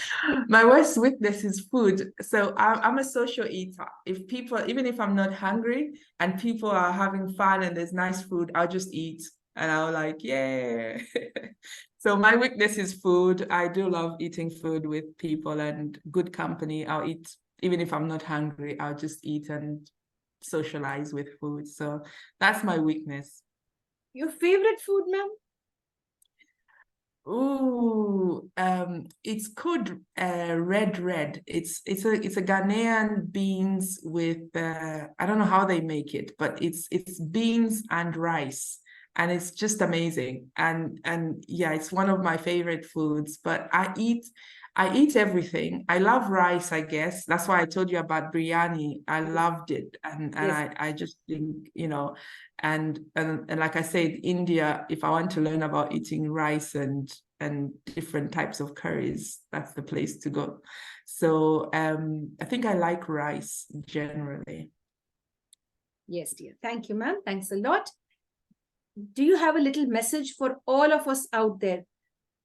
my worst weakness is food. So I'm a social eater. Even if I'm not hungry and people are having fun and there's nice food, I'll just eat and I'll like, yeah. So my weakness is food. I do love eating food with people and good company. I'll eat, even if I'm not hungry, I'll just eat and socialize with food. So that's my weakness. Your favorite food, ma'am? Ooh, it's called red. It's a Ghanaian beans with I don't know how they make it, but it's beans and rice, and it's just amazing. And yeah, it's one of my favorite foods. But I eat everything. I love rice, I guess. That's why I told you about biryani. I loved it, and Yes. I just think, and like I said, India, if I want to learn about eating rice and and different types of curries, that's the place to go. So I think I like rice generally. Yes, dear. Thank you, ma'am. Thanks a lot. Do you have a little message for all of us out there,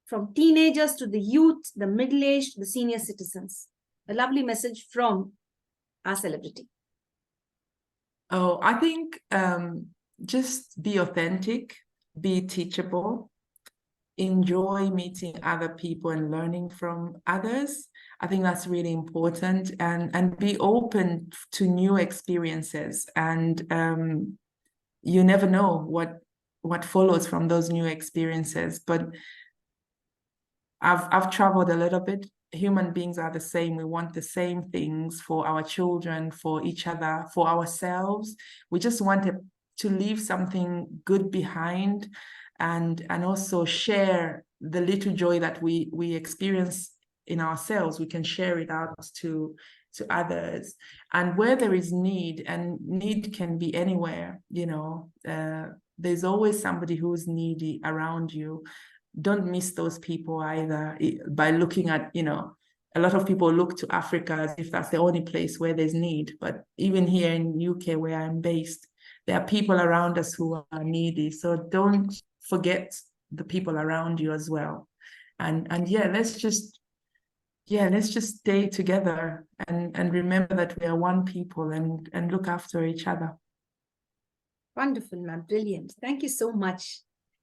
from teenagers to the youth, the middle-aged, the senior citizens? A lovely message from our celebrity. Oh, I think just be authentic, be teachable, enjoy meeting other people and learning from others. I think that's really important, and be open to new experiences. And you never know what follows from those new experiences. But I've traveled a little bit. Human beings are the same. We want the same things for our children, for each other, for ourselves. We just want to leave something good behind, and also share the little joy that we experience in ourselves. We can share it out to others. And where there is need, and need can be anywhere, there's always somebody who's needy around you. Don't miss those people either by looking at, a lot of people look to Africa as if that's the only place where there's need. But even here in UK, where I'm based, there are people around us who are needy. So don't forget the people around you as well. And let's just stay together and remember that we are one people, and look after each other. Wonderful, ma'am. Brilliant. Thank you so much.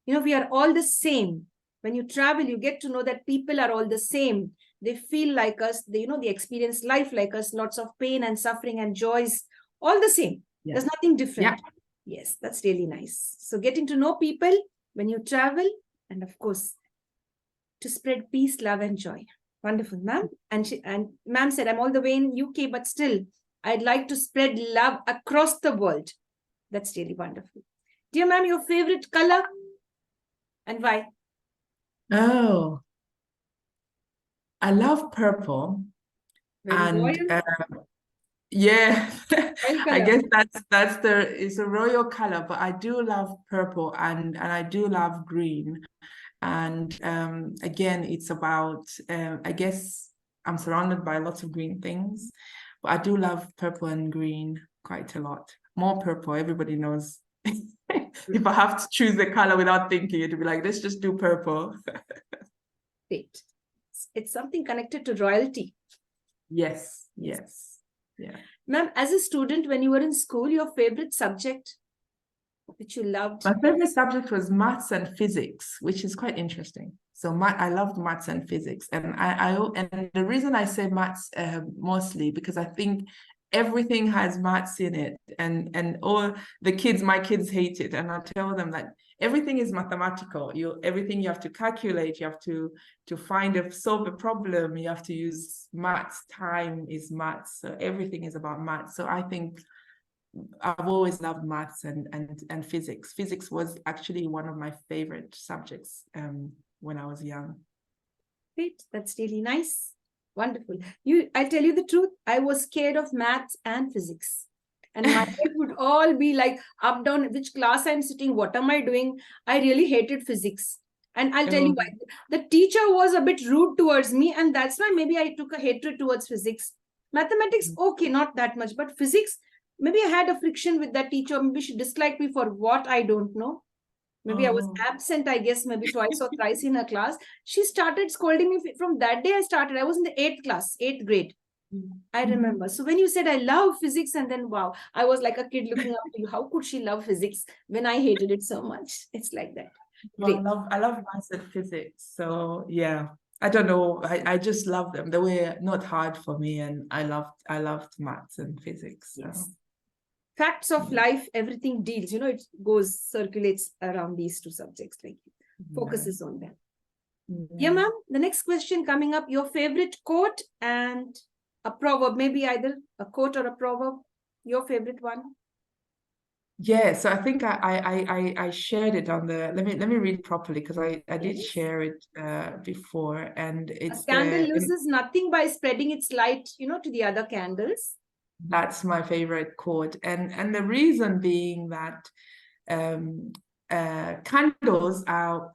We are all the same. When you travel, you get to know that people are all the same. They feel like us. They experience life like us. Lots of pain and suffering and joys, all the same. Yeah. There's nothing different. Yeah. Yes, that's really nice. So getting to know people when you travel, and of course, to spread peace, love, and joy. Wonderful, ma'am. And ma'am said, I'm all the way in UK, but still, I'd like to spread love across the world. That's really wonderful. Dear ma'am, your favorite color and why? Oh, I love purple. Very royal. Yeah, I guess it's a royal color, but I do love purple, and I do love green. And again, it's about, I guess I'm surrounded by lots of green things, but I do love purple and green quite a lot. More purple, everybody knows. If I have to choose the color without thinking, it'd be like, let's just do purple. Great. It's something connected to royalty. Yes. Yeah. Ma'am, as a student, when you were in school, your favorite subject which you loved? My favorite subject was maths and physics, which is quite interesting. So I loved maths and physics, and and the reason I say maths mostly because I think everything has maths in it, and all my kids hate it, and I tell them that everything is mathematical. Everything you have to calculate, you have to solve a problem, you have to use maths. Time is maths, so everything is about maths. So I think I've always loved maths and physics. Physics was actually one of my favorite subjects when I was young. Great, that's really nice. Wonderful. I'll tell you the truth, I was scared of maths and physics. And my head would all be like up, down, which class I'm sitting, what am I doing? I really hated physics. And I'll tell you why. The teacher was a bit rude towards me, and that's why maybe I took a hatred towards physics. Mathematics, okay, not that much, but physics, maybe I had a friction with that teacher. Maybe she disliked me for what I don't know. Maybe I was absent, I guess, maybe twice or thrice in her class. She started scolding me. From that day I was in the 8th grade. I remember. So when you said I love physics, and then wow, I was like a kid looking up to you. How could she love physics when I hated it so much? It's like that. Well, I love maths and physics. So yeah, I don't know. I just love them. They were not hard for me, and I loved maths and physics. So. Yes. Facts of life, everything deals, it circulates around these two subjects, like focuses on them. Yeah, ma'am, the next question coming up, your favorite quote and a proverb, maybe either a quote or a proverb, your favorite one. Yeah, so I think I shared it on the, let me read properly, because I did share it before, and it's a candle loses nothing by spreading its light, to the other candles. That's my favorite quote, and the reason being that candles are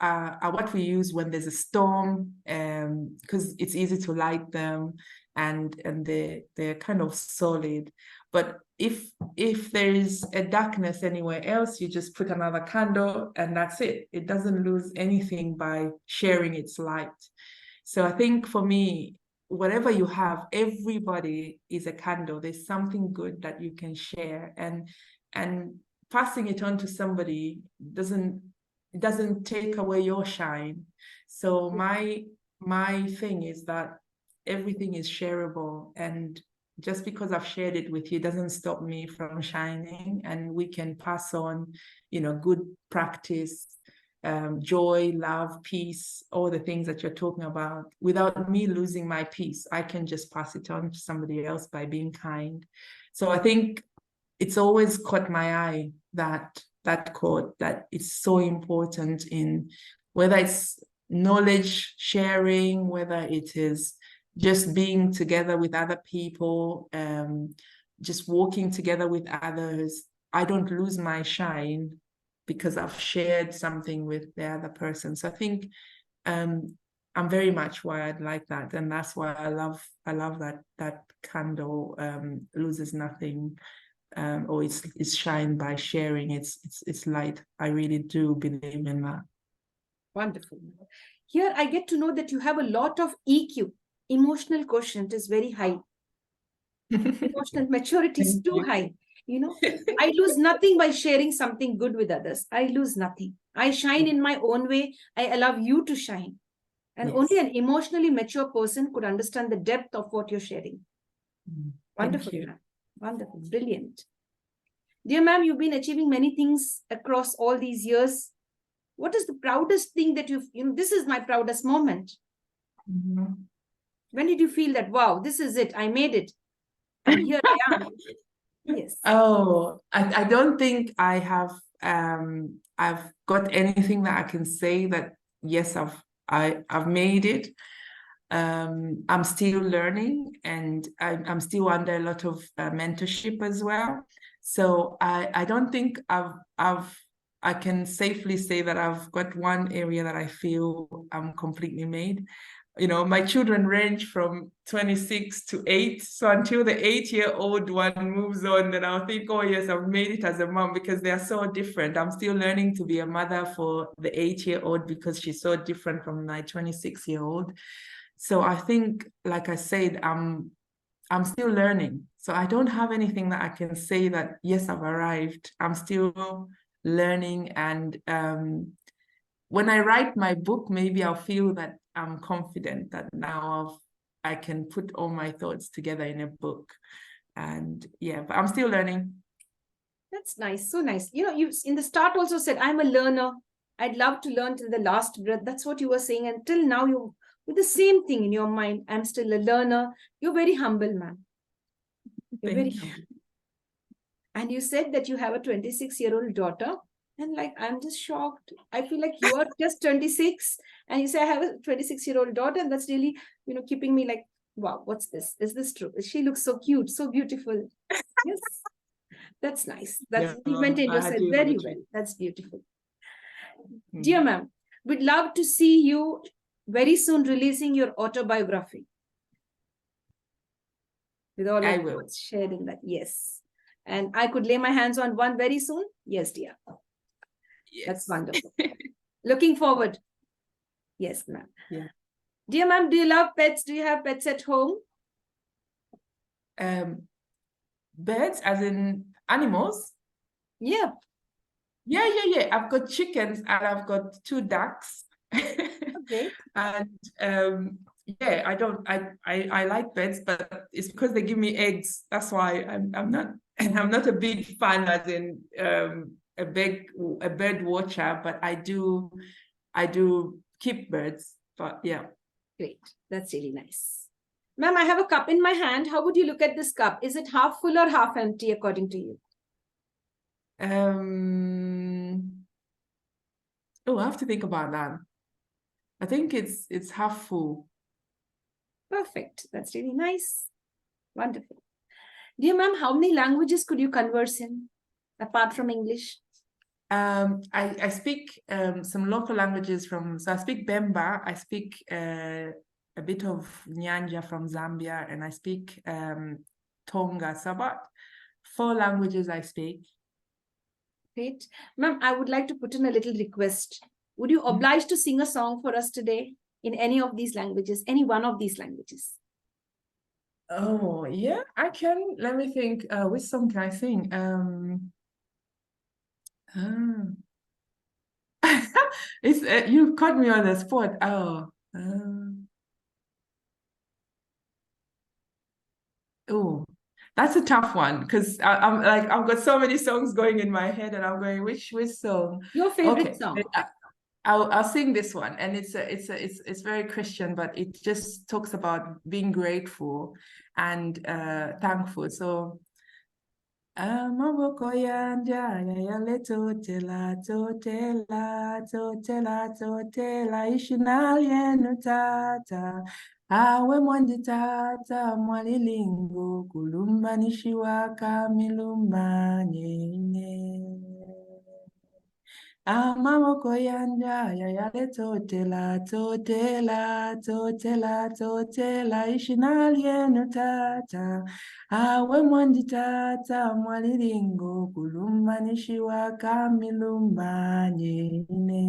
what we use when there's a storm, because it's easy to light them, and they're kind of solid. But if there is a darkness anywhere else, you just put another candle and that's it. It doesn't lose anything by sharing its light. So I think for me, whatever you have, everybody is a candle. There's something good that you can share, and passing it on to somebody doesn't take away your shine. So my thing is that everything is shareable, and just because I've shared it with you doesn't stop me from shining, and we can pass on, good practice, joy, love, peace, all the things that you're talking about without me losing my peace. I can just pass it on to somebody else by being kind. So I think it's always caught my eye, that quote, that it's so important in whether it's knowledge sharing, whether it is just being together with other people, just walking together with others. I don't lose my shine because I've shared something with the other person. So I think I'm very much wired like that, and that's why I love that candle loses nothing, or it's shine by sharing its light. I really do believe in that. Wonderful. Here I get to know that you have a lot of EQ. Emotional quotient is very high. Emotional maturity is too high. I lose nothing by sharing something good with others. I lose nothing. I shine in my own way. I allow you to shine. And only an emotionally mature person could understand the depth of what you're sharing. Wonderful, ma'am. Wonderful. Brilliant. Dear ma'am, you've been achieving many things across all these years. What is the proudest thing that this is my proudest moment? When did you feel that, wow, this is it, I made it, and here I am? Yes. Oh, I don't think I have I've got anything that I can say that yes, I've made it. I'm still learning, and I'm still under a lot of mentorship as well. So I don't think I can safely say that I've got one area that I feel I'm completely made. My children range from 26 to 8. So until the 8-year-old one moves on, then I'll think, oh yes, I've made it as a mom, because they're so different. I'm still learning to be a mother for the 8-year-old because she's so different from my 26-year-old. So I think, like I said, I'm still learning. So I don't have anything that I can say that, yes, I've arrived. I'm still learning. And when I write my book, maybe I'll feel that I'm confident that now I can put all my thoughts together in a book. And yeah, but I'm still learning. That's nice. So nice. You in the start also said, I'm a learner. I'd love to learn till the last breath. That's what you were saying. And till now, you with the same thing in your mind. I'm still a learner. You're very humble, man. You're very humble. And you said that you have a 26-year-old daughter. And I'm just shocked. I feel like you are just 26. And you say, I have a 26-year-old daughter. And that's really, keeping me like, wow, what's this? Is this true? She looks so cute, so beautiful. Yes. That's nice. You maintained yourself very well. That's beautiful. Dear ma'am, we'd love to see you very soon releasing your autobiography. With all your thoughts shared in that. Yes. And I could lay my hands on one very soon. Yes, dear. Yes. That's wonderful. Looking forward. Yes, ma'am. Yeah. Dear ma'am, do you love pets? Do you have pets at home? Birds, as in animals? Yeah. Yeah. I've got chickens and I've got 2 ducks. Okay. And yeah, I like birds, but it's because they give me eggs. That's why I'm not a big fan, as in a bird watcher, but I do keep birds. But yeah. Great. That's really nice. Ma'am, I have a cup in my hand. How would you look at this cup? Is it half full or half empty according to you? Oh, I have to think about that. I think it's half full. Perfect. That's really nice. Wonderful. Dear ma'am, how many languages could you converse in apart from English? I speak some local languages so I speak Bemba, I speak a bit of Nyanja from Zambia, and I speak Tonga. So about 4 languages I speak. Great. Ma'am, I would like to put in a little request. Would you oblige to sing a song for us today in any of these languages, any one of these languages? Oh, yeah, I can. Let me think. Which song can I sing? It's you caught me on the spot. Oh, that's a tough one because I'm like I've got so many songs going in my head, and I'm going which song? Your favorite Okay, song? I'll sing this one, and it's very Christian, but it just talks about being grateful and thankful. So. Amaboko yanja yayale totela totela totela totela ishinali yenu tata awe mwandi tata mwalilingo kulumbanishiwa kamilumba nyine. Amaboko yanja yayale totela totela totela totela ishinali yenu tata awe mwandi tata mwalilingo kulumbanishiwa kamilumba nyine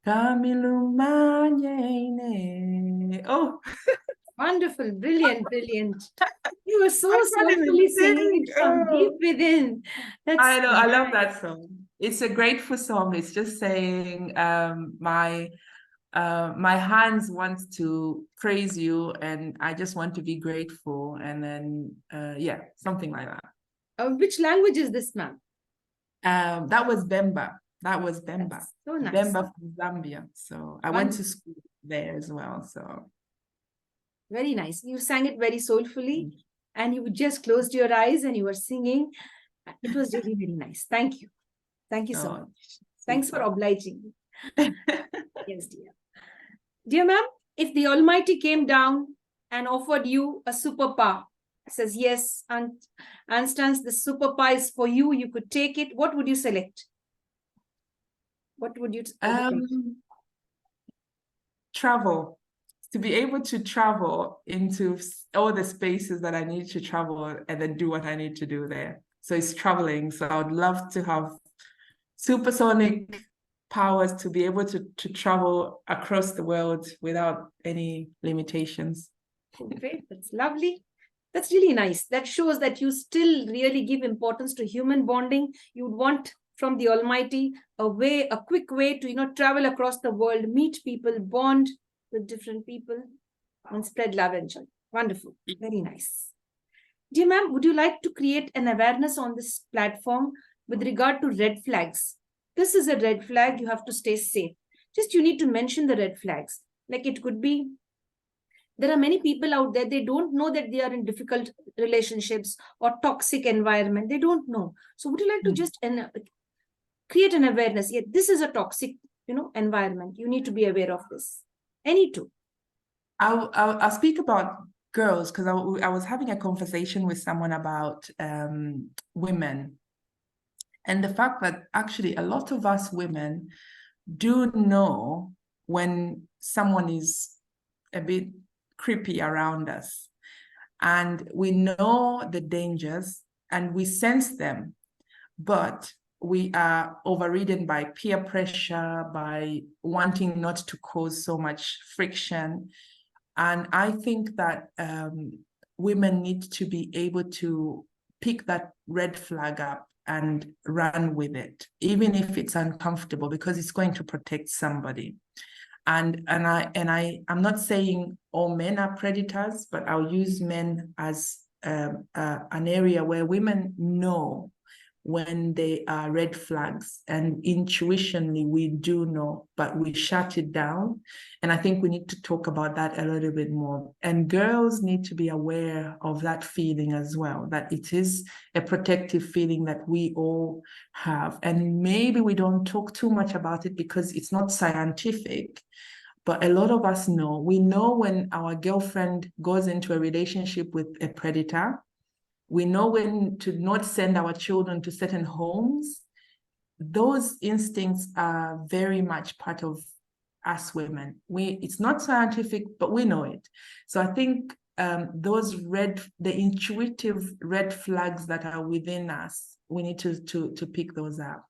kamilumba nyine. Oh, Wonderful, brilliant, brilliant. You were so I can't even soulfully singing sing. it from deep within. That's I know, I love that song. It's a grateful song. It's just saying my hands want to praise you, and I just want to be grateful, and then yeah, something like that. Which language is this, ma'am? That was Bemba. That was Bemba. That's so nice. Bemba from Zambia. So I went to school there as well. So very nice. You sang it very soulfully, and you just closed your eyes and you were singing. It was really, really nice. Thank you. Thank you so much. Thanks for obliging. Yes, dear. Dear ma'am, if the Almighty came down and offered you a superpower, says, yes, and Anstance, the superpower is for you, you could take it, what would you select? What would you travel. To be able to travel into all the spaces that I need to travel and then do what I need to do there. So it's traveling. So I would love to have supersonic powers to be able to travel across the world without any limitations. Great, that's lovely. That's really nice. That shows that you still really give importance to human bonding. You would want from the Almighty a quick way to travel across the world, meet people, bond with different people, and spread love and joy. Wonderful. Very nice. Dear ma'am, would you like to create an awareness on this platform with regard to red flags? This is a red flag. You have to stay safe. Just you need to mention the red flags. Like it could be, there are many people out there, they don't know that they are in difficult relationships or toxic environment. They don't know. So would you like to just create an awareness? Yeah, this is a toxic, environment. You need to be aware of this. Any two. I'll speak about girls because I was having a conversation with someone about women, and the fact that actually a lot of us women do know when someone is a bit creepy around us, and we know the dangers and we sense them, but we are overridden by peer pressure, by wanting not to cause so much friction. And I think that women need to be able to pick that red flag up and run with it, even if it's uncomfortable, because it's going to protect somebody. And I'm not saying all men are predators, but I'll use men as an area where women know when they are red flags, and intuitionally we do know, but we shut it down. And I think we need to talk about that a little bit more. And girls need to be aware of that feeling as well, that it is a protective feeling that we all have. And maybe we don't talk too much about it because it's not scientific, but a lot of us know. We know when our girlfriend goes into a relationship with a predator, We know when to not send our children to certain homes. Those instincts are very much part of us women. It's not scientific, but we know it. So I think the intuitive red flags that are within us, we need to pick those up.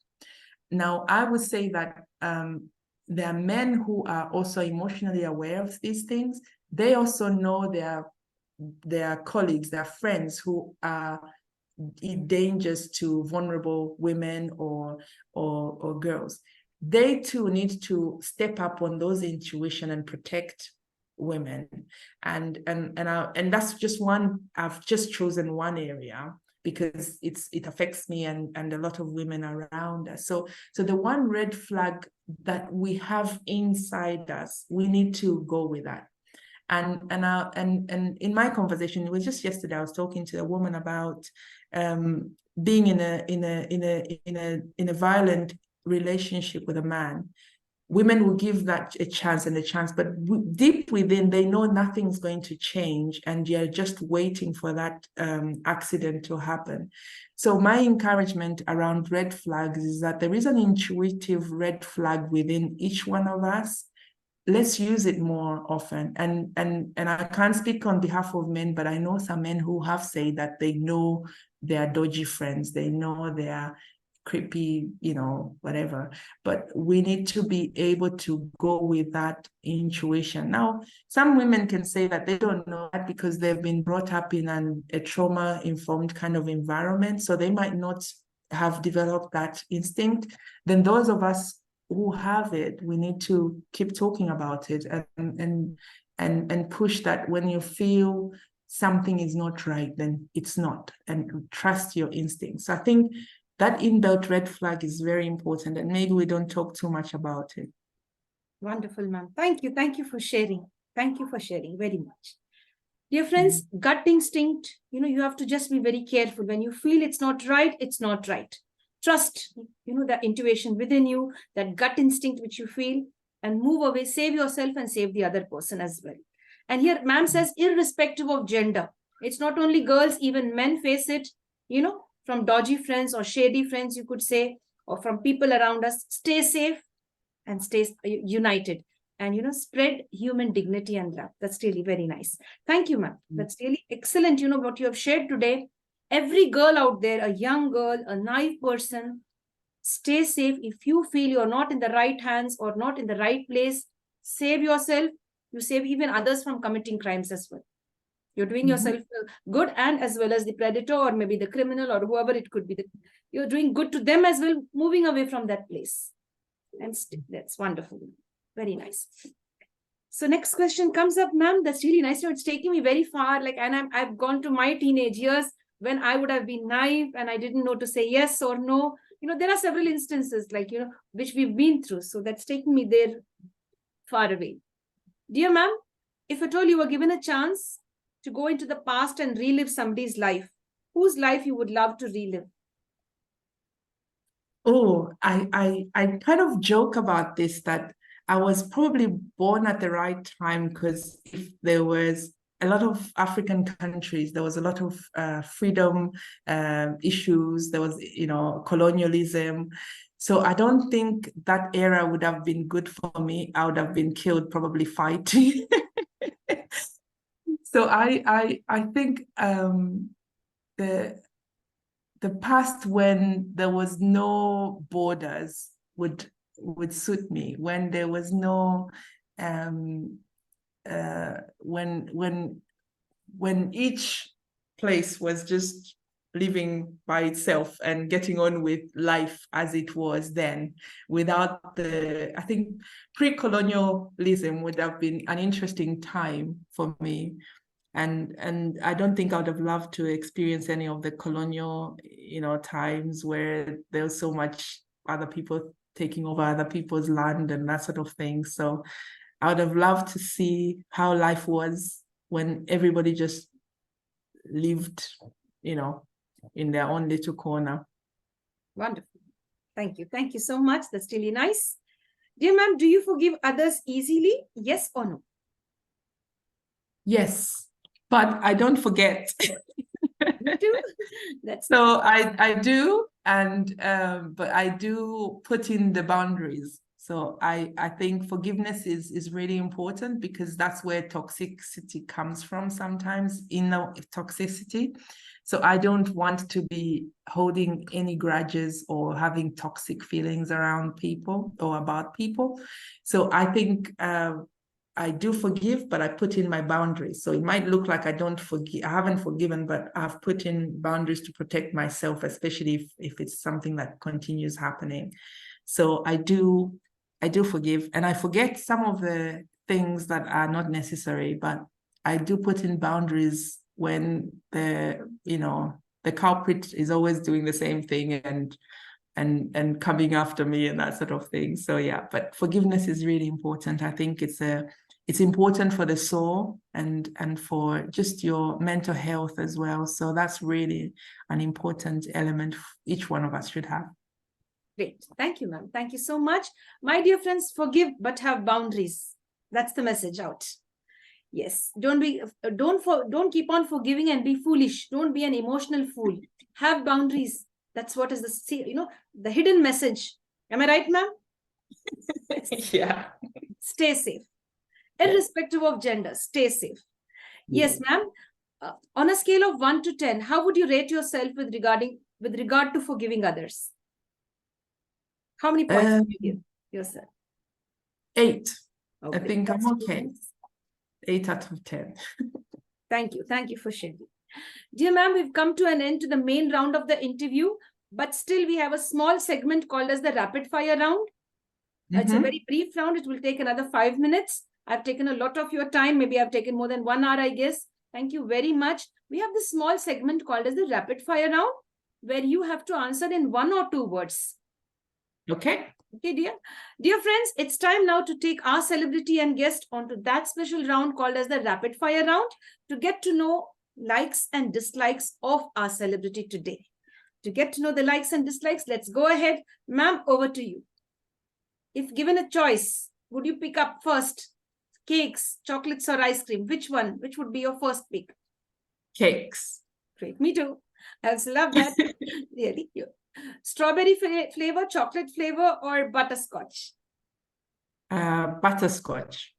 Now, I would say that there are men who are also emotionally aware of these things. They also know their colleagues, their friends who are dangers to vulnerable women or girls. They too need to step up on those intuition and protect women. And that's just one. I've just chosen one area because it affects me and a lot of women around us. So the one red flag that we have inside us, we need to go with that. And in my conversation, it was just yesterday, I was talking to a woman about being in a violent relationship with a man. Women will give that a chance, but deep within, they know nothing's going to change, and you're just waiting for that accident to happen. So my encouragement around red flags is that there is an intuitive red flag within each one of us. Let's use it more often. And I can't speak on behalf of men, but I know some men who have said that they know their dodgy friends, they know their creepy, whatever. But we need to be able to go with that intuition. Now, some women can say that they don't know that because they've been brought up in a trauma-informed kind of environment, so they might not have developed that instinct. Then those of us who have it, we need to keep talking about it and push that when you feel something is not right, then it's not, and trust your instincts. So I think that inbuilt red flag is very important, and maybe we don't talk too much about it. Wonderful, ma'am. Thank you. Thank you for sharing. Thank you for sharing very much. Dear friends, gut instinct, you have to just be very careful. When you feel it's not right, it's not right. Trust, the intuition within you, that gut instinct which you feel, and move away, save yourself and save the other person as well. And here, ma'am says, irrespective of gender, it's not only girls, even men face it, from dodgy friends or shady friends, you could say, or from people around us. Stay safe and stay united, and spread human dignity and love. That's really very nice. Thank you, ma'am. That's really excellent, what you have shared today. Every girl out there, a young girl, a naive person, stay safe. If you feel you're not in the right hands or not in the right place, save yourself. You save even others from committing crimes as well. You're doing yourself good, and as well as the predator or maybe the criminal or whoever it could be. You're doing good to them as well, moving away from that place. And that's wonderful. Very nice. So next question comes up, ma'am. That's really nice. It's taking me very far. And I've gone to my teenage years when I would have been naive and I didn't know to say yes or no. There are several instances which we've been through. So that's taking me there far away. Dear ma'am, if at all you were given a chance to go into the past and relive somebody's life, whose life you would love to relive? Oh, I kind of joke about this, that I was probably born at the right time, because if there was a lot of African countries, there was a lot of freedom issues, there was, colonialism. So I don't think that era would have been good for me. I would have been killed probably fighting. So I think the past, when there was no borders, would suit me. When there was no when each place was just living by itself and getting on with life as it was then, without I think pre-colonialism would have been an interesting time for me. And I don't think I would have loved to experience any of the colonial, times where there was so much other people taking over other people's land and that sort of thing. So I would have loved to see how life was when everybody just lived, in their own little corner. Wonderful. Thank you. Thank you so much. That's really nice. Dear ma'am, do you forgive others easily? Yes or no? Yes, but I don't forget. Me too. That's So I do, and but I do put in the boundaries. So I think forgiveness is really important, because that's where toxicity comes from sometimes, inner toxicity. So I don't want to be holding any grudges or having toxic feelings around people or about people. So I think I do forgive, but I put in my boundaries. So it might look like I don't forgive, I haven't forgiven, but I've put in boundaries to protect myself, especially if it's something that continues happening. So I do forgive, and I forget some of the things that are not necessary, but I do put in boundaries when the culprit is always doing the same thing and coming after me and that sort of thing. So yeah, but forgiveness is really important. I think it's important for the soul and for just your mental health as well. So that's really an important element each one of us should have. great. Thank you, ma'am. Thank you so much. My dear friends, forgive but have boundaries. That's the message out. Yes, don't keep on forgiving and be foolish. Don't be an emotional fool. Have boundaries. That's what is the hidden message. Am I right, ma'am? Yeah. Stay safe. Irrespective of gender, stay safe. Yes, ma'am. On a scale of 1 to 10, how would you rate yourself with regard to forgiving others? How many points would you give yourself? 8. Okay, I think I'm okay. nice. 8 out of 10. Thank you. Thank you for sharing. Dear ma'am, we've come to an end to the main round of the interview, but still we have a small segment called as the rapid fire round. It's a very brief round. It will take another 5 minutes. I've taken a lot of your time. Maybe I've taken more than 1 hour, I guess. Thank you very much. We have this small segment called as the rapid fire round, where you have to answer in 1 or 2 words. Okay. Okay, dear. Dear friends, it's time now to take our celebrity and guest onto that special round called as the rapid fire round to get to know likes and dislikes of our celebrity today. To get to know the likes and dislikes, let's go ahead. Ma'am, over to you. If given a choice, would you pick up first cakes, chocolates, or ice cream? Which one? Which would be your first pick? Cakes. Great. Me too. I also love that. Really cute. Strawberry flavor, chocolate flavor, or butterscotch? Butterscotch.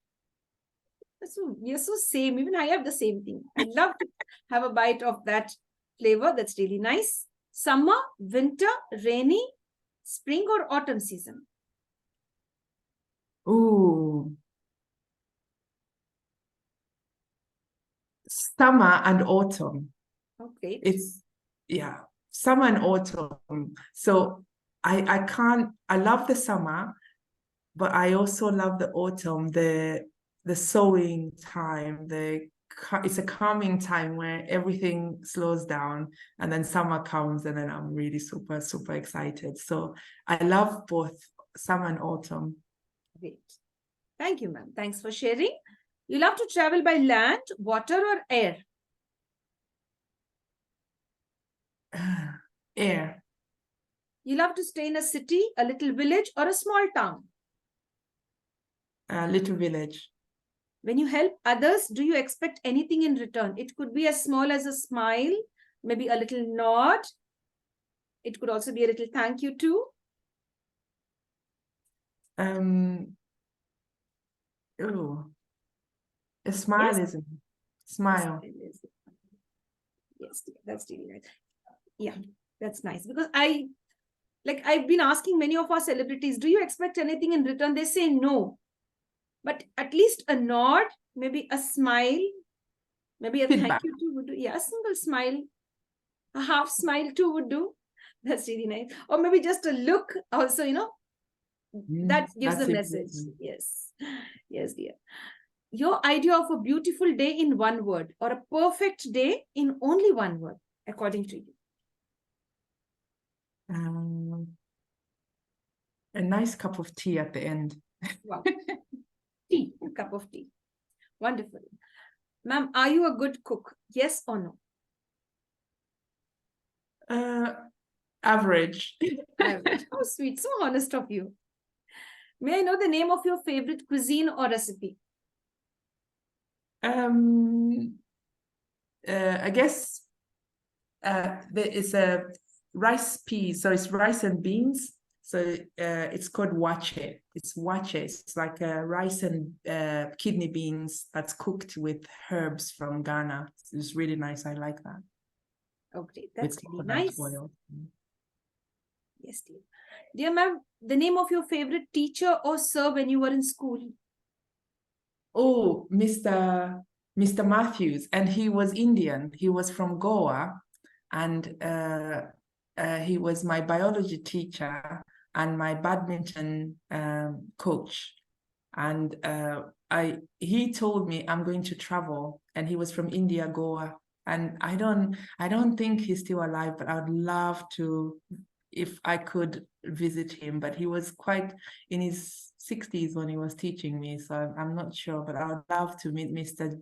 So you're so same. Even I have the same thing. I'd love to have a bite of that flavor. That's really nice. Summer, winter, rainy, spring, or autumn season? Ooh. Summer and autumn. Okay. It's summer and autumn. So I love the summer, but I also love the autumn, the sowing time, it's a calming time where everything slows down, and then summer comes and then I'm really super, super excited. So I love both summer and autumn. Great. Thank you, ma'am. Thanks for sharing. You love to travel by land, water, or air? Air. You love to stay in a city, a little village, or a small town? Little village. When you help others, do you expect anything in return? It could be as small as a smile, maybe a little nod. It could also be a little thank you too. A smile Yes. isn't smile. Yes, that's really nice. Yeah, that's nice, because I've been asking many of our celebrities, do you expect anything in return? They say no. But at least a nod, maybe a smile, maybe a Feedback. thank you too would do. Yeah, a single smile, a half smile too would do. That's really nice. Or maybe just a look also, that gives a message. Yes. Yes, dear. Your idea of a beautiful day in one word, or a perfect day in only one word, according to you? A nice cup of tea at the end. Wow. Tea, a cup of tea. Wonderful. Ma'am, are you a good cook? Yes or no? Average. Average. How sweet. So honest of you. May I know the name of your favorite cuisine or recipe? I guess It's a rice peas, so it's rice and beans. So it's called wache. It's wache. It's like rice and kidney beans that's cooked with herbs from Ghana. It's really nice. I like that. Okay, that's With really coconut nice. oil. Yes, dear. Dear ma'am, the name of your favorite teacher or sir when you were in school? Oh, Mr. Matthews, and he was Indian. He was from Goa, and he was my biology teacher and my badminton coach. And he told me I'm going to travel, and he was from India, Goa. And I don't think he's still alive, but I would love to, if I could visit him. But he was quite in his 60s when he was teaching me, so I'm not sure. But I would love to meet Mr.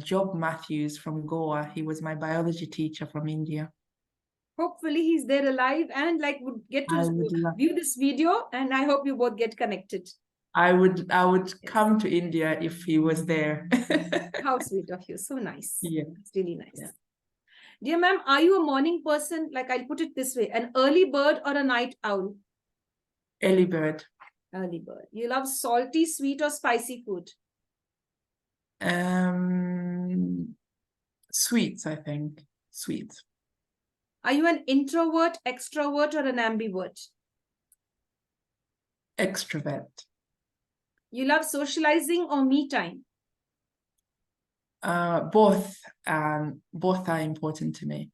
Job Matthews from Goa. He was my biology teacher from India. Hopefully he's there alive and like would get to view this video, and I hope you both get connected. I would come to India if he was there. How sweet of you. So nice. Yeah. It's really nice. Yeah. Dear ma'am, are you a morning person? Like, I'll put it this way, an early bird or a night owl? Early bird. Early bird. You love salty, sweet, or spicy food? Sweets, I think. Sweet. Are you an introvert, extrovert, or an ambivert? Extrovert. You love socializing or me time? Both are important to me.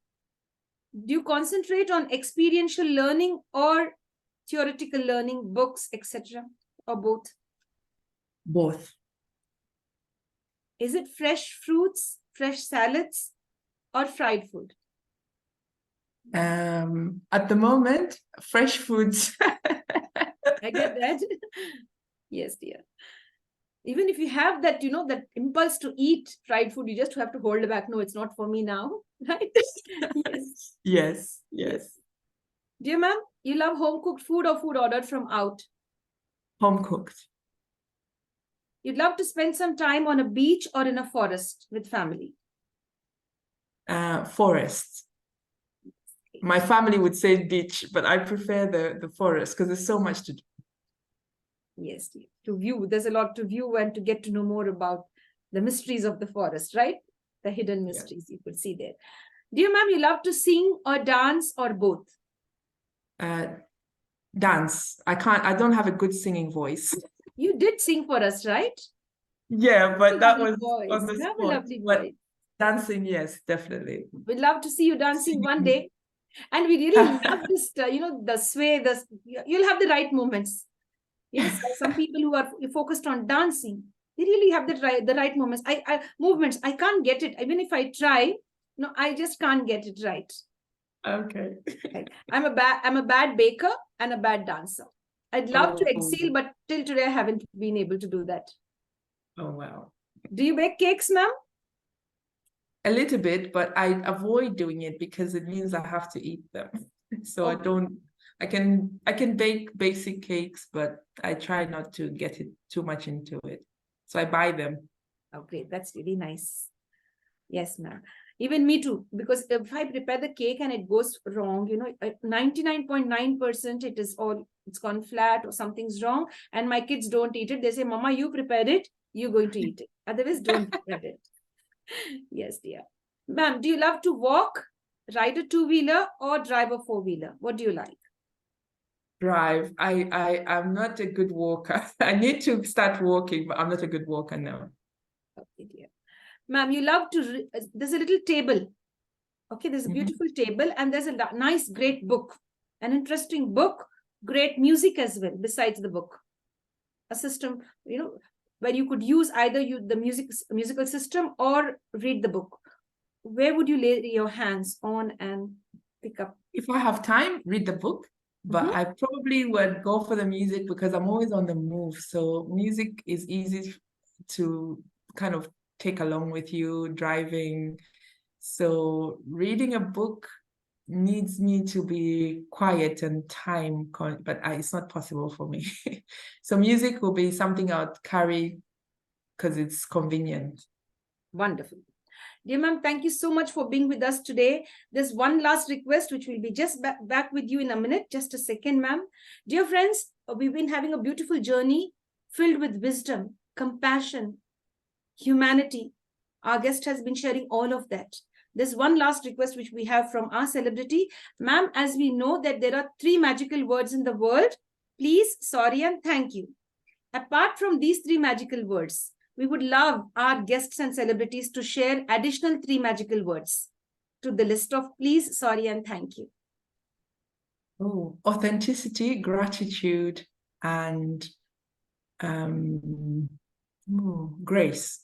Do you concentrate on experiential learning or theoretical learning, books, etc., or both? Both. Is it fresh fruits, fresh salads, or fried food? At the moment, fresh foods. I get that. Yes, dear. Even if you have that, that impulse to eat fried food, you just have to hold it back. No, it's not for me now, right? Yes. Yes. Dear ma'am, you love home-cooked food or food ordered from out? Home-cooked. You'd love to spend some time on a beach or in a forest with family? Forest. My family would say beach, but I prefer the forest because there's so much to do. Yes, dear. To view. There's a lot to view and to get to know more about the mysteries of the forest, right? The hidden mysteries you could see there. Dear ma'am, you love to sing or dance or both? Dance. I don't have a good singing voice. You did sing for us, right? Yeah, but that was on the spot. A lovely voice. Dancing, yes, definitely. We'd love to see you dancing one day. And we really love this, the sway, you'll have the right moments. Yes, some people who are focused on dancing, they really have the right moments. Movements, I can't get it. Even if I try, no, I just can't get it right. Okay. I'm a bad baker and a bad dancer. I'd love to excel, but till today I haven't been able to do that. Oh, wow. Do you bake cakes, ma'am? A little bit, but I avoid doing it because it means I have to eat them. So I can bake basic cakes, but I try not to get it too much into it. So I buy them. Oh, great. That's really nice. Yes, ma'am. Even me too, because if I prepare the cake and it goes wrong, 99.9% it's gone flat or something's wrong, and my kids don't eat it. They say, Mama, you prepared it, you're going to eat it. Otherwise, don't prepare it. Yes, dear. Ma'am, do you love to walk, ride a two-wheeler, or drive a four-wheeler? What do you like? Drive. I'm not a good walker. I need to start walking, but I'm not a good walker now. Okay, dear. Ma'am, you love to, there's a little table. Okay, there's a beautiful table and there's a nice, great book. An interesting book, great music as well, besides the book. A system, where you could use either the musical system or read the book. Where would you lay your hands on and pick up? If I have time, read the book. But I probably would go for the music because I'm always on the move. So music is easy to kind of take along with you driving. So reading a book needs me to be quiet and but it's not possible for me. So music will be something I'll carry because it's convenient. Wonderful. Dear ma'am, thank you so much for being with us today. There's one last request, which will be just back with you in a minute. Just a second, ma'am. Dear friends, we've been having a beautiful journey filled with wisdom, compassion, humanity. Our guest has been sharing all of that. There's one last request which we have from our celebrity. Ma'am, as we know that there are 3 magical words in the world, please, sorry, and thank you. Apart from these 3 magical words, we would love our guests and celebrities to share additional 3 magical words to the list of please, sorry, and thank you. Oh, authenticity, gratitude, and grace.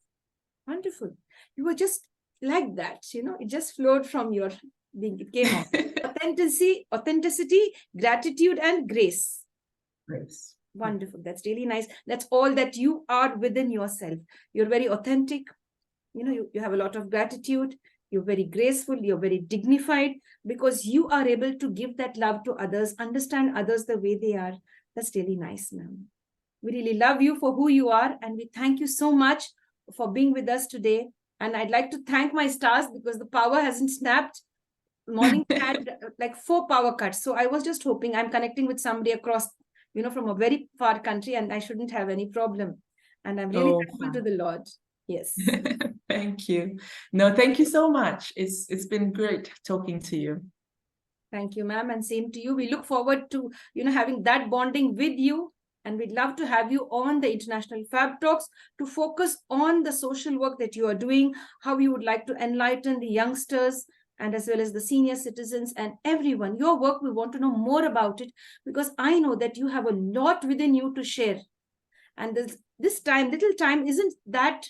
Wonderful. You were just like that, it just flowed from your being, it came out. Authenticity, gratitude, and grace. Grace. Wonderful. That's really nice. That's all that you are within yourself. You're very authentic. You have a lot of gratitude. You're very graceful. You're very dignified because you are able to give that love to others, understand others the way they are. That's really nice, ma'am. We really love you for who you are. And we thank you so much for being with us today. And I'd like to thank my stars because the power hasn't snapped. Morning had like 4 power cuts. So I was just hoping I'm connecting with somebody across, from a very far country, and I shouldn't have any problem. And I'm really thankful to the Lord. Yes. Thank you. No, thank you so much. It's been great talking to you. Thank you, ma'am. And same to you. We look forward to, having that bonding with you. And we'd love to have you on the International Fab Talks to focus on the social work that you are doing, how you would like to enlighten the youngsters and as well as the senior citizens and everyone. Your work, we want to know more about it because I know that you have a lot within you to share. And this time, little time isn't that,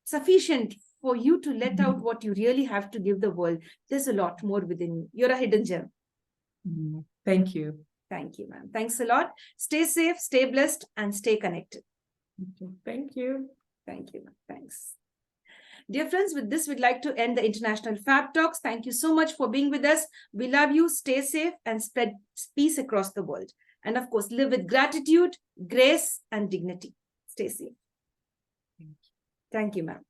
sufficient for you to let out what you really have to give the world. There's a lot more within you. You're a hidden gem. Thank you. Thank you, ma'am. Thanks a lot. Stay safe, stay blessed, and stay connected. Thank you. Thank you, ma'am. Thanks. Dear friends, with this, we'd like to end the International Fab Talks. Thank you so much for being with us. We love you. Stay safe and spread peace across the world. And of course, live with gratitude, grace, and dignity. Stay safe. Thank you. Thank you, ma'am.